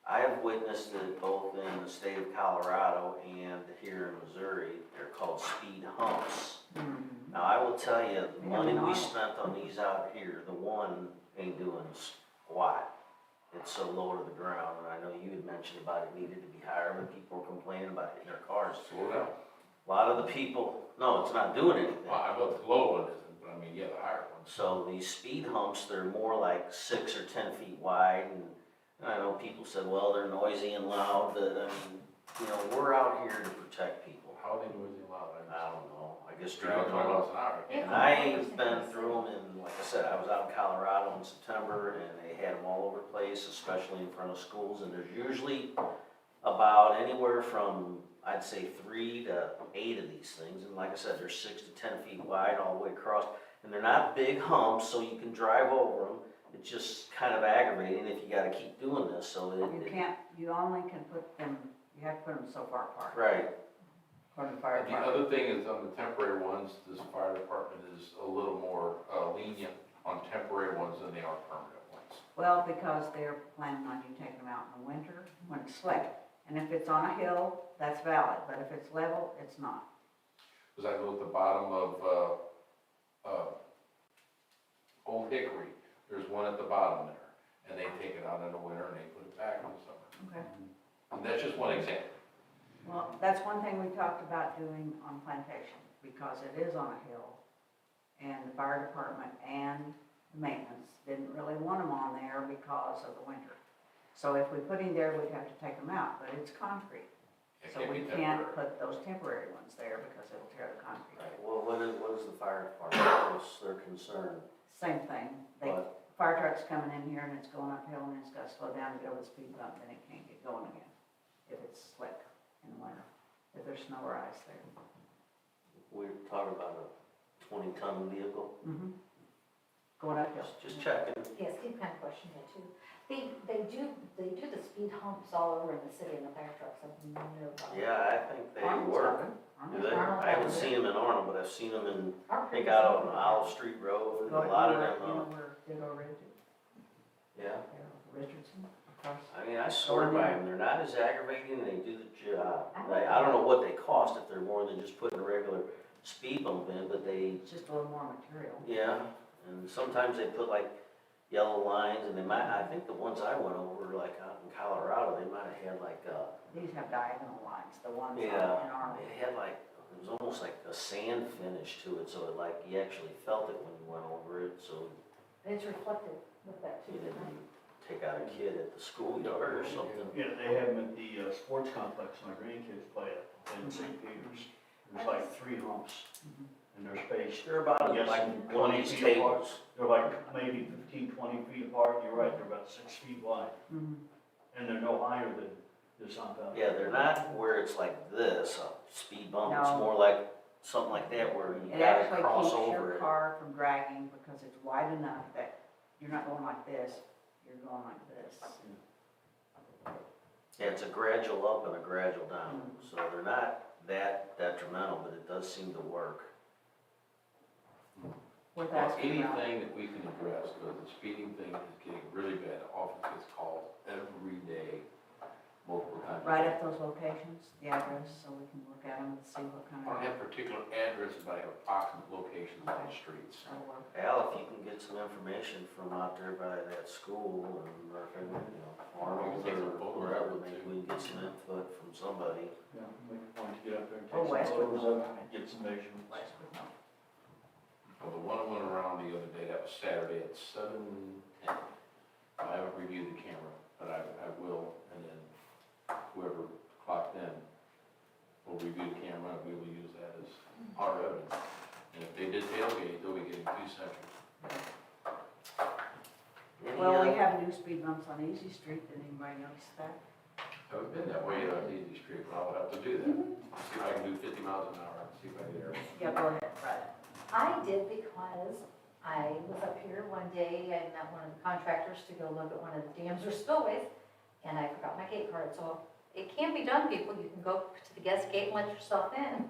I have witnessed it both in the state of Colorado and here in Missouri. They're called speed humps. Mhm. Now, I will tell you, the Yeah, money we Arnold. spent on these out here, the one ain't doing squat. It's so low to the ground, and I know you had mentioned about it needed to be higher, but people were complaining about hitting their cars. Slow down. A lot of the people, no, it's not doing anything. Well, I bet the low one isn't, but I mean, yeah, the higher ones. So these speed humps, they're more like 6 or 10 feet wide, and I know people said, well, they're noisy and loud, but I mean, you know, we're out here to protect people. How are they noisy loud? I don't know, I guess Drive driving 20 on. miles an hour. Yeah. And I've been through them, and like I said, I was out in Colorado in September, and they had them all over the place, especially in front of schools, and there's usually about anywhere from, I'd say 3 to 8 of these things, and like I said, they're 6 to 10 feet wide all the way across, and they're not big humps, so you can drive over them. It's just kind of aggravating if you gotta keep doing this, so You only can put them, you have to put them so far apart, right, according to the fire The department. other thing is on the temporary ones, this fire department is a little more lenient on temporary ones than they are permanent ones. Well, because they're planning on you taking them out in the winter when it's slick. And if it's on a hill, that's valid, but if it's level, it's not. Because I go at the bottom of Old Hickory, there's one at the bottom there, and they take it out in the winter and they put it back in the summer. Okay. And that's just one example. Well, that's one thing we talked about doing on Plantation, because it is on a hill. And the fire department and the maintenance didn't really want them on there because of the winter. So if we put him there, we'd have to take them out, but it's concrete. It So can't we be can't temporary. put those temporary ones there because it'll tear the concrete. right. Well, what is the fire department, what's their concern? Same thing. Fire truck's coming in here and it's going uphill and it's got to slow down to go to the speed bump, then it can't get going again if it's slick in the winter, if there's snow or ice there. We're talking about a 20-ton vehicle, Going uphill. just checking. Yes, Steve kind of questioned that too. They do the speed humps all over in the city and the fire trucks, I've no problem. Yeah, I think they Arnold's work. got 'em. Do Arnold's they? got 'em. I haven't seen them in Arnold, but I've seen them in, Our I think previous out on neighbor- Olive Street Road, Go a lot of ahead, them, you know where Ditto Ridge is? yeah. Richardson, across. I mean, I swear by them, they're not as aggravating, and they do the job. I don't know what they cost, if they're more than just putting a regular speed bump in, but they, It's just a little more material. yeah, and sometimes they put like, yellow lines, and they might, I think the ones I went over, like out in Colorado, they might have had like, These have diagonal lines, the ones in yeah, our, they had like, it was almost like a sand finish to it, so it like, you actually felt it when you went over it, so And it's reflected with that you too. didn't take out a kid at the schoolyard or something. Yeah, they have them at the sports complex my grandkids play at in St. Peter's. There's like 3 humps and they're spaced. They're about Yes, like one of 20 these feet apart. tables. They're like maybe 15, 20 feet apart. You're right, they're about 6 feet wide. Mhm. And they're no higher than this hump out. Yeah, they're not where it's like this, a speed bump, it's No. more like something like that where you it gotta actually cross keeps over your it. car from dragging because it's wide enough that you're not going like this, you're going like this. Yeah, it's a gradual up and a gradual down, so they're not that detrimental, but it does seem to work. Worth Well, asking about. anything that we can address, because the speeding thing is getting really bad, the office gets called every day, multiple times. Write up those locations, the address, so we can look at them and see what kind I don't of, have particular addresses, but I have approximate locations on the streets. that'll work. Al, if you can get some information from out there by that school and, or, you know, Arnold We can take or some photos wherever, of it, maybe too. we can get some input from somebody. Yeah, make a point to get up there and Oh, take some Westwood photos will. of it, get some measurements. Westwood, no. Well, the one I went around the other day, that was Saturday at 7:10. I haven't reviewed the camera, but I will, and then whoever clocked in will review the camera, and we will use that as our evidence. And if they did tailgate, they'll be getting 2 sections. Any, Well, we have new speed bumps on Easy Street, did anybody notice that? Haven't been that way on Easy Street, but I'll have to do that. See if I can do 50 miles an hour, see if I can get there. Yeah, go ahead, Brett. I did because I was up here one day and met one of the contractors to go look at one of the dams or spillways, and I forgot my gate card, so it can be done, people, you can go to the guest gate and let yourself in.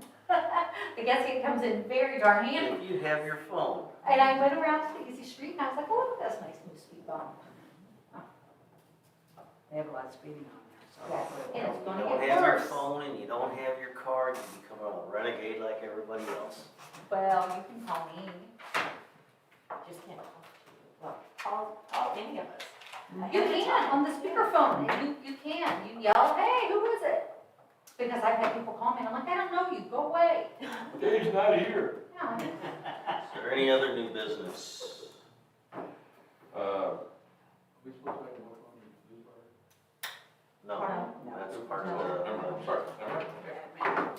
The guest gate comes in very darn handy, If you have your phone, and I went around to the Easy Street and I was like, oh, look, that's a nice new speed bump. They have a lot of speeding on there, so. Yes, and it's you gonna don't get have your worse. phone and you don't have your card, you become a renegade like everybody else. Well, you can call me. Just can't talk to you. Well, call any of us. You can, on the speakerphone, you can, you yell, hey, who is it? Because I've had people call me, and I'm like, I don't know you, go away. Dave's not here. Yeah, Is there any other new business? We supposed to make a motion on the newsletter? No, No. that's part of I'm sorry, never mind.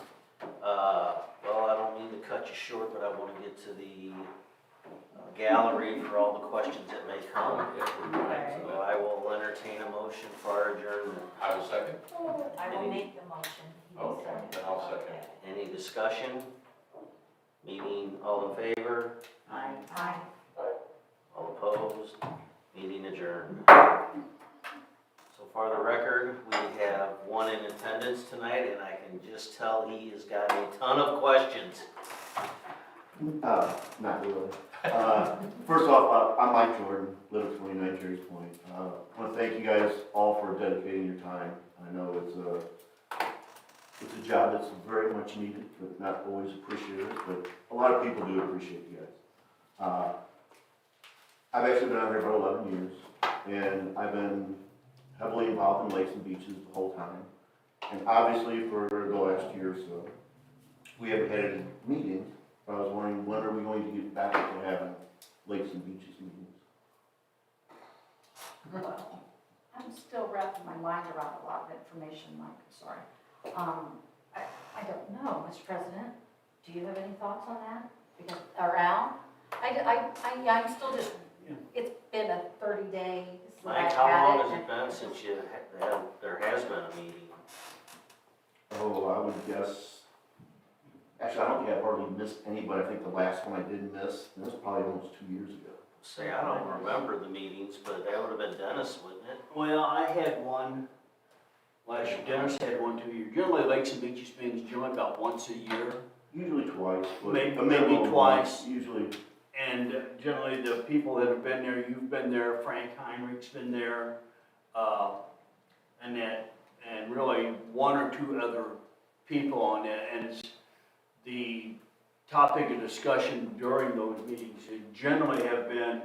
well, I don't mean to cut you short, but I want to get to the gallery for all the questions that may come. Yeah, we're fine. So I will entertain a motion for our adjournment. I will second. I will make the motion. He will Okay, second. then I'll second. Any discussion? Meeting, all in favor? Aye. All opposed? Meeting adjourned. So for the record, we have one in attendance tonight, and I can just tell he has got a ton of questions. Not really. First off, I'm Mike Jordan, live at 29 Jerry's Point. I want to thank you guys all for dedicating your time. I know it's a job that's very much needed, but not always appreciated, but a lot of people do appreciate you guys. I've actually been out here about 11 years, and I've been heavily involved in lakes and beaches the whole time. And obviously for the last year or so, we haven't had any meetings. I was wondering, when are we going to get back to having lakes and beaches meetings? Well, I'm still wrapping my mind around a lot of information, Mike, I'm sorry. I don't know, Mr. President, do you have any thoughts on that? Because, or Al? I'm still just, it's been a 30 days that Mike, I've how long had has it. it been since there has been a meeting? Oh, I would guess, actually, I don't think I've hardly missed anybody. I think the last one I did miss, and this was probably almost 2 years ago. Say, I don't remember the meetings, but that would have been Dennis, wouldn't it? Well, I had one last year, Dennis had one 2 years. Generally, Lakes and Beaches meetings generally about once a year. Usually twice, but Maybe- a minimum maybe of twice. once, usually. And generally, the people that have been there, you've been there, Frank Heinrich's been there, and really one or two other people on that. And it's the topic of discussion during those meetings. It generally have been,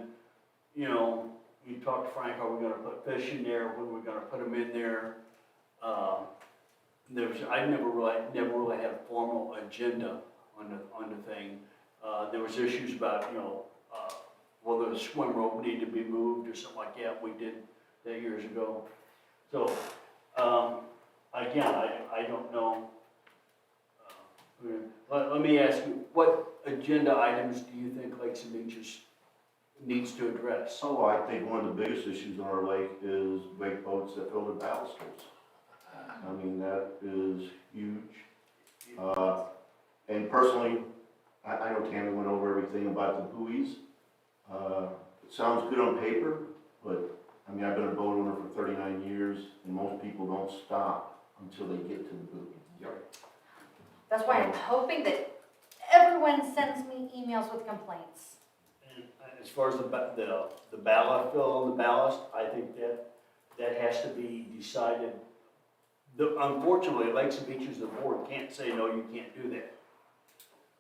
you talked to Frank, are we gonna put fish in there, when we're gonna put them in there? I never really had a formal agenda on the thing. There was issues about, whether the swim rope needed to be moved or something like that, we did that years ago. So, again, I don't know. Let me ask you, what agenda items do you think Lakes and Beaches needs to address? So I think one of the biggest issues on our lake is wake boats that fill with ballasters. I mean, that is huge. And personally, I know Tammy went over everything about the buoys. It sounds good on paper, but, I mean, I've been a boat owner for 39 years, and most people don't stop until they get to the buoy. That's why I'm hoping that everyone sends me emails with complaints. And as far as the ballast, fill on the ballast, I think that has to be decided. Unfortunately, Lakes and Beaches, the board can't say, no, you can't do that.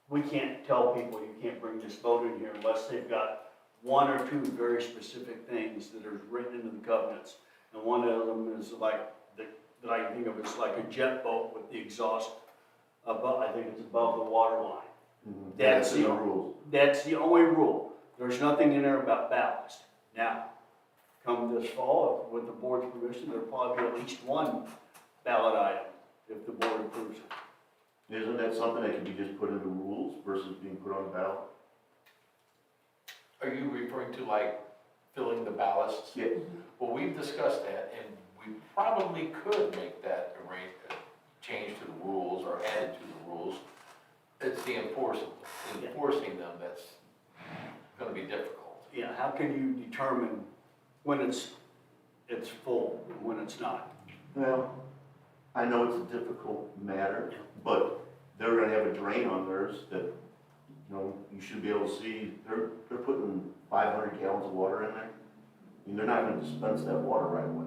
We can't tell people you can't bring this boat in here unless they've got one or two very specific things that are written into the covenants. And one of them is like, that I can think of, is like a jet boat with the exhaust above, I think it's above the water line. That's in the the rules. That's the only rule. There's nothing in there about ballast. Now, come this fall, with the board's permission, there'll probably be at least one ballot item if the board approves it. Isn't that something that can be just put into rules versus being put on the ballot? Are you referring to like filling the ballasts? Yes. Well, we've discussed that, and we probably could make that change to the rules or add to the rules. It's the enforcing them that's gonna be difficult. Yeah, how can you determine when it's full and when it's not? Well, I know it's a difficult matter, but they're gonna have a drain on theirs that, you should be able to see, they're putting 500 gallons of water in there. I mean, they're not gonna dispense that water right away.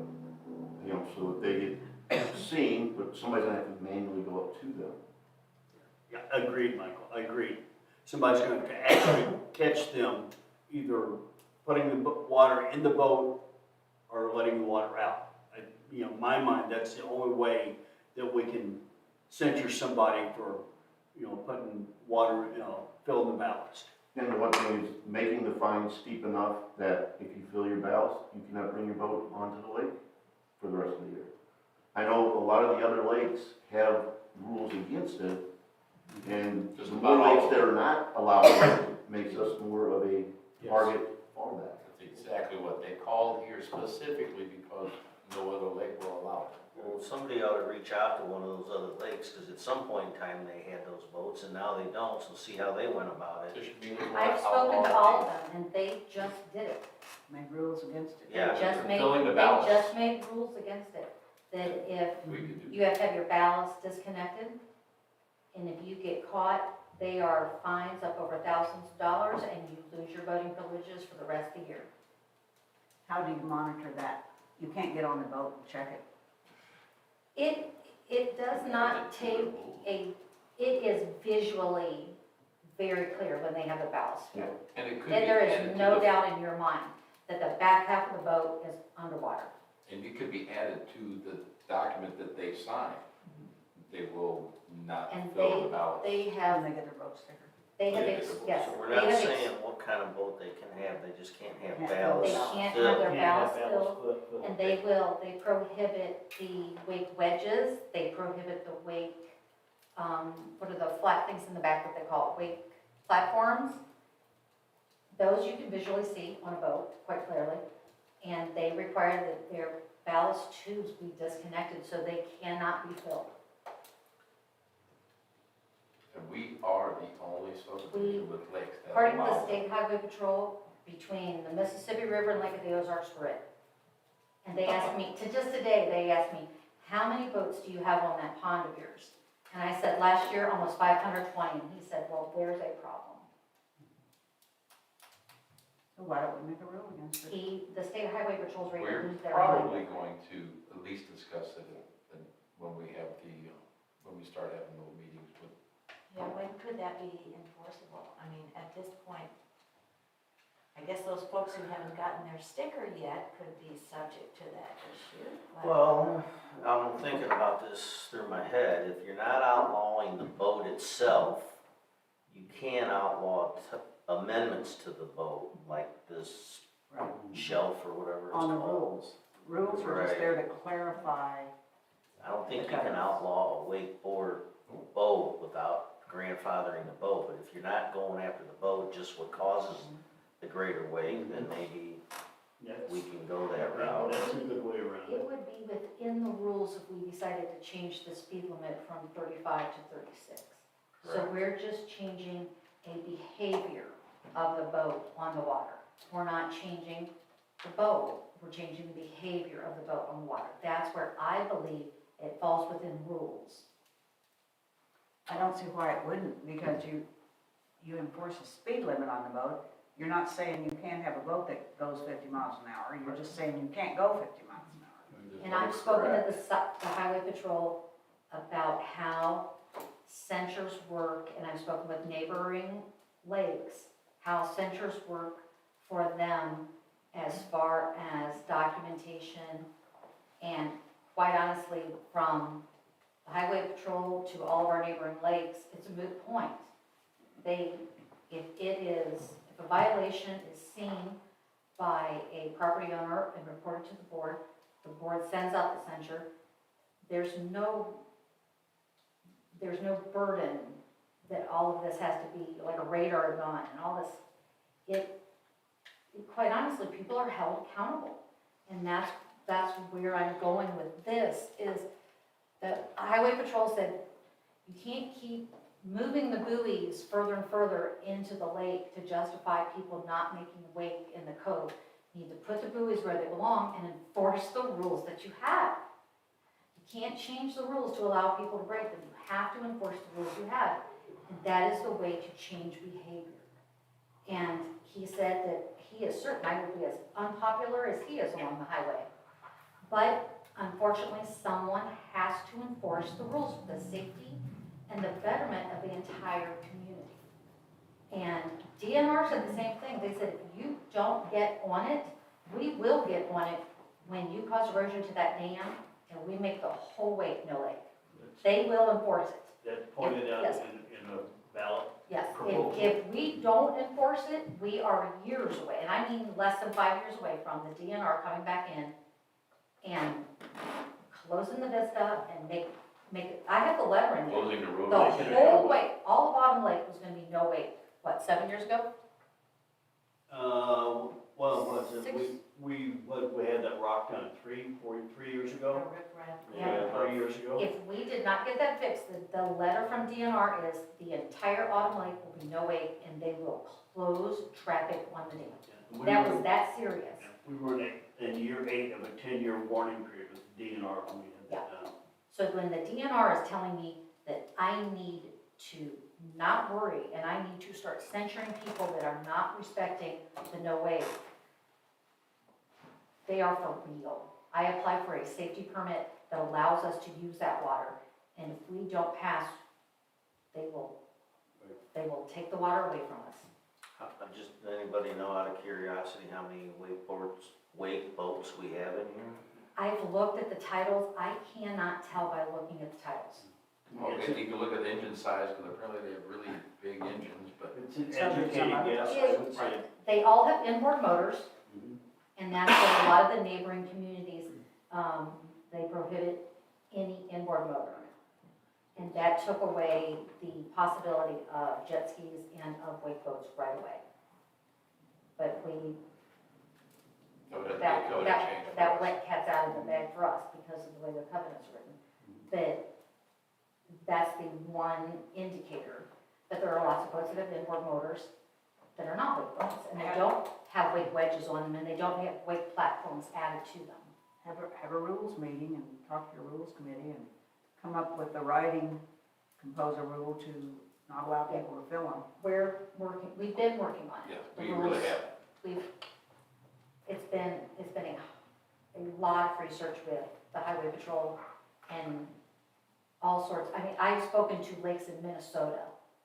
So if they get seen, but somebody's gonna have to manually go up to them. Yeah, agreed, Michael, agreed. Somebody's going to actually catch them, either putting the water in the boat or letting the water out. In my mind, that's the only way that we can censure somebody for, putting water, filling the ballast. And the one thing is making the fine steep enough that if you fill your ballast, you cannot bring your boat onto the lake for the rest of the year. I know a lot of the other lakes have rules against it, and Just the about more all lakes of that them. are not allowed makes us more of a target for that. That's exactly what they called here specifically because no other lake will allow it. Well, somebody ought to reach out to one of those other lakes, because at some point in time, they had those boats, and now they don't, so see how they went about it. I've spoken to all of them, and they just did it. Made rules against it. Yeah. Filling the ballast. They just made rules against it. That if We could do you have to have your ballast disconnected, and if you get caught, they are fines up over thousands of dollars, and you lose your boating privileges for the rest of the year. How do you monitor that? You can't get on the boat and check it. It does not take it is visually very clear when they have the ballast filled. And it could be Then there added is to no the- doubt in your mind that the back half of the boat is underwater. And it could be added to the document that they sign. They will not And fill the ballast. They And have, they get their boat sticker. they have, They ex- get the- yes. So we're they not have ex- saying what kind of boat they can have, they just can't have Can't They ballast. can't filled. have their Can't have ballast filled, filled. and they prohibit the wake wedges, they prohibit the wake, what are the flat things in the back that they call it, wake platforms? Those you can visually see on a boat quite clearly, and they require that their ballast tubes be disconnected so they cannot be filled. And we are the only subdivision with lakes that According to the allow State Highway Patrol, between the Mississippi River and Lake of the Ozarks, we're it. And they asked me, just today, they asked me, how many boats do you have on that pond of yours? And I said, last year, almost 520, and he said, well, there's a problem. So why don't we make a rule against it? The State Highway Patrol's ready to We're lose their probably mind. going to at least discuss it when we have when we start having those meetings with. Yeah, when could that be enforceable? I mean, at this point, I guess those folks who haven't gotten their sticker yet could be subject to that issue. but- Well, I'm thinking about this through my head. If you're not outlawing the boat itself, you can outlaw amendments to the boat, like this Right. shelf or whatever it's On the called. rules. Rules are just there to clarify. I don't think you can outlaw a wakeboard boat without grandfathering the boat, but if you're not going after the boat, just what causes the greater wake, then maybe That's, we can go that route. that's a good way around It it. would be within the rules if we decided to change the speed limit from 35 to 36. So Correct. we're just changing a behavior of the boat on the water. We're not changing the boat, we're changing the behavior of the boat on the water. That's where I believe it falls within rules. I don't see why it wouldn't, because you enforce a speed limit on the boat. You're not saying you can't have a boat that goes 50 miles an hour, you're just saying you can't go 50 miles an hour. And I've spoken to the highway patrol about how censures work, and I've spoken with neighboring lakes, how censures work for them as far as documentation. And quite honestly, from the highway patrol to all of our neighboring lakes, it's a moot point. If a violation is seen by a property owner and reported to the board sends out the censure, there's no burden that all of this has to be like a radar gun and all this. Quite honestly, people are held accountable. And that's where I'm going with this, is that highway patrol said, you can't keep moving the buoys further and further into the lake to justify people not making a wake in the cove. You need to put the buoys where they belong and enforce the rules that you have. You can't change the rules to allow people to break them. You have to enforce the rules you have. And that is the way to change behavior. And he said that he is certain I will be as unpopular as he is along the highway. But unfortunately, someone has to enforce the rules for the safety and the betterment of the entire community. And DNR said the same thing. They said, if you don't get on it, we will get on it when you cause erosion to that dam and we make the whole wake no lake. They will enforce it. That's pointed out Yes. in a ballot. Yes, Proposal. if we don't enforce it, we are years away, and I mean less than 5 years away from the DNR coming back in and closing the vista and make it, I have the letter in there. Closing the road. The making it whole no way, all of Autumn Lake was gonna be no wait, what, 7 years ago? Well, was it, Six. we had that rock down 3 years ago? Yeah. 3 years ago? If we did not get that fixed, the letter from DNR is the entire Autumn Lake will be no wait and they will close traffic on the dam. We That were- was that serious. We were in year 8 of a 10-year warning period with DNR when we had that done. So when the DNR is telling me that I need to not worry and I need to start censuring people that are not respecting the no wait, they are for real. I applied for a safety permit that allows us to use that water, and if we don't pass, they will take the water away from us. Just, anybody know out of curiosity how many wake boats we have in here? I've looked at the titles, I cannot tell by looking at the titles. Okay, you can look at the engine size, because apparently they have really big engines, but It's an Some- educated some guess, other- I would say. They all have inboard motors, Mhm. and that's what a lot of the neighboring communities, they prohibit any inboard motor. And that took away the possibility of jet skis and of wake boats right away. But so that'd be a code change. for that us. let cats out of the bag for us because of the way the covenant's written. But that's the one indicator. But there are lots of boats that have inboard motors that are not wake boats, and they don't have wake wedges on them, and they don't have wake platforms added to them. Have a rules meeting and talk to your rules committee and come up with the writing, compose a rule to not allow people to fill them. We've been working on it. Yeah, The we really rules- have. It's been a lot of research with the highway patrol and all sorts. I mean, I've spoken to lakes in Minnesota.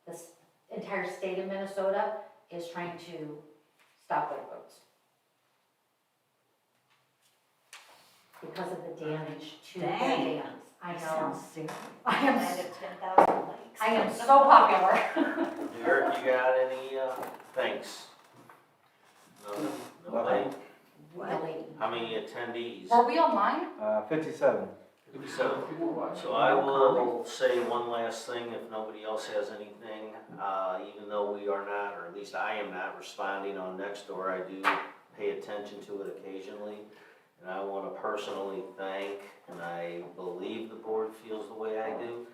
This entire state of Minnesota is trying to stoplight votes. Because of the damage to their Dang. dams. I know. Sounds serious. I am, Land of 10,000 lakes. I am so popular. Derek, you got any, thanks? No, nobody? Really. How many attendees? Were we online? 57. So I will say one last thing, if nobody else has anything, even though we are not, or at least I am not responding on Nextdoor, I do pay attention to it occasionally. And I want to personally thank, and I believe the board feels the way I do,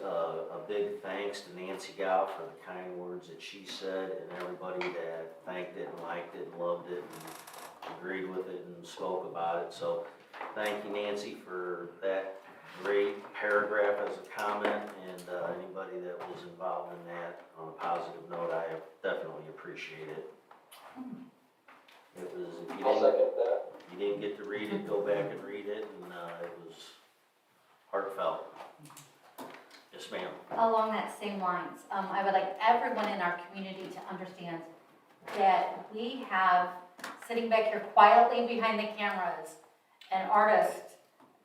a big thanks to Nancy Gow for the kind words that she said, and everybody that thanked it and liked it and loved it and agreed with it and spoke about it. So thank you, Nancy, for that great paragraph as a comment, and anybody that was involved in that on a positive note, I definitely appreciate it. It was, if you I'll didn't, second that. you didn't get to read it, go back and read it, and it was heartfelt. Yes, ma'am. Along that same lines, I would like everyone in our community to understand that we have, sitting back here quietly behind the cameras, an artist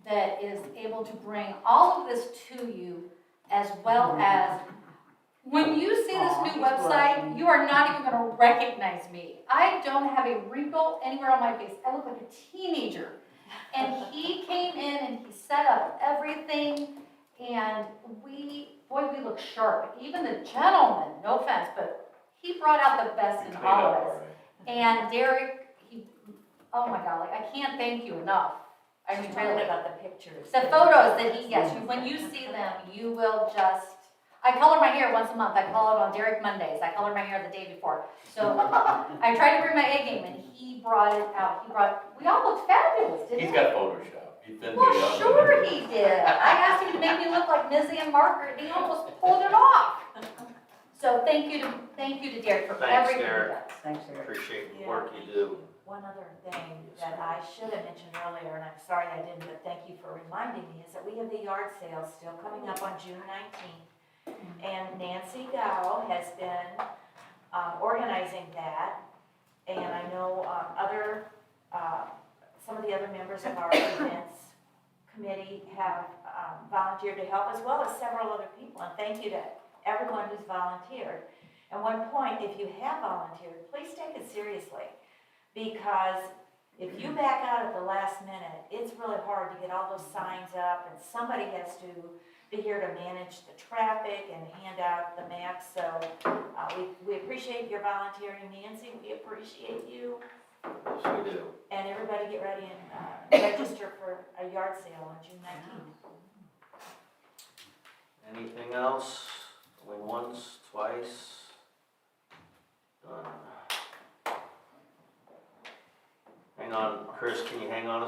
that is able to bring all of this to you, as well as, when you see this new website, you are not even gonna recognize me. I don't have a wrinkle anywhere on my face. I look like a teenager. And he came in and he set up everything, and we look sharp. Even the gentleman, no offense, but he brought out the best in all of us. And Derek, oh my God, like, I can't thank you enough. I mean, Talking really. about the pictures. The photos that he gets, when you see them, you will just, I color my hair once a month. I color it on Derek Mondays. I color my hair the day before. So I try to bring my A game, and he brought it out. We all looked fabulous, didn't we? He's got Photoshop. He's been Well, sure he did. I asked him to make me look like Mizzy and Margaret, and he almost pulled it off. So thank you to Derek for Thanks, everything he Derek. does. Thanks, Eric. Appreciate the work you do. One other thing that I should have mentioned earlier, and I'm sorry I didn't, but thank you for reminding me, is that we have the yard sale still coming up on June 19th. And Nancy Gow has been organizing that, and I know some of the other members of our events committee have volunteered to help, as well as several other people, and thank you to everyone who's volunteered. At one point, if you have volunteered, please take it seriously. Because if you back out at the last minute, it's really hard to get all those signs up, and somebody has to be here to manage the traffic and hand out the maps. So we appreciate your volunteering, Nancy. We appreciate you. Yes, we do. And everybody get ready and register for a yard sale on June 19th. Anything else? Going once, twice? Done. Hang on, Chris, can you hang on a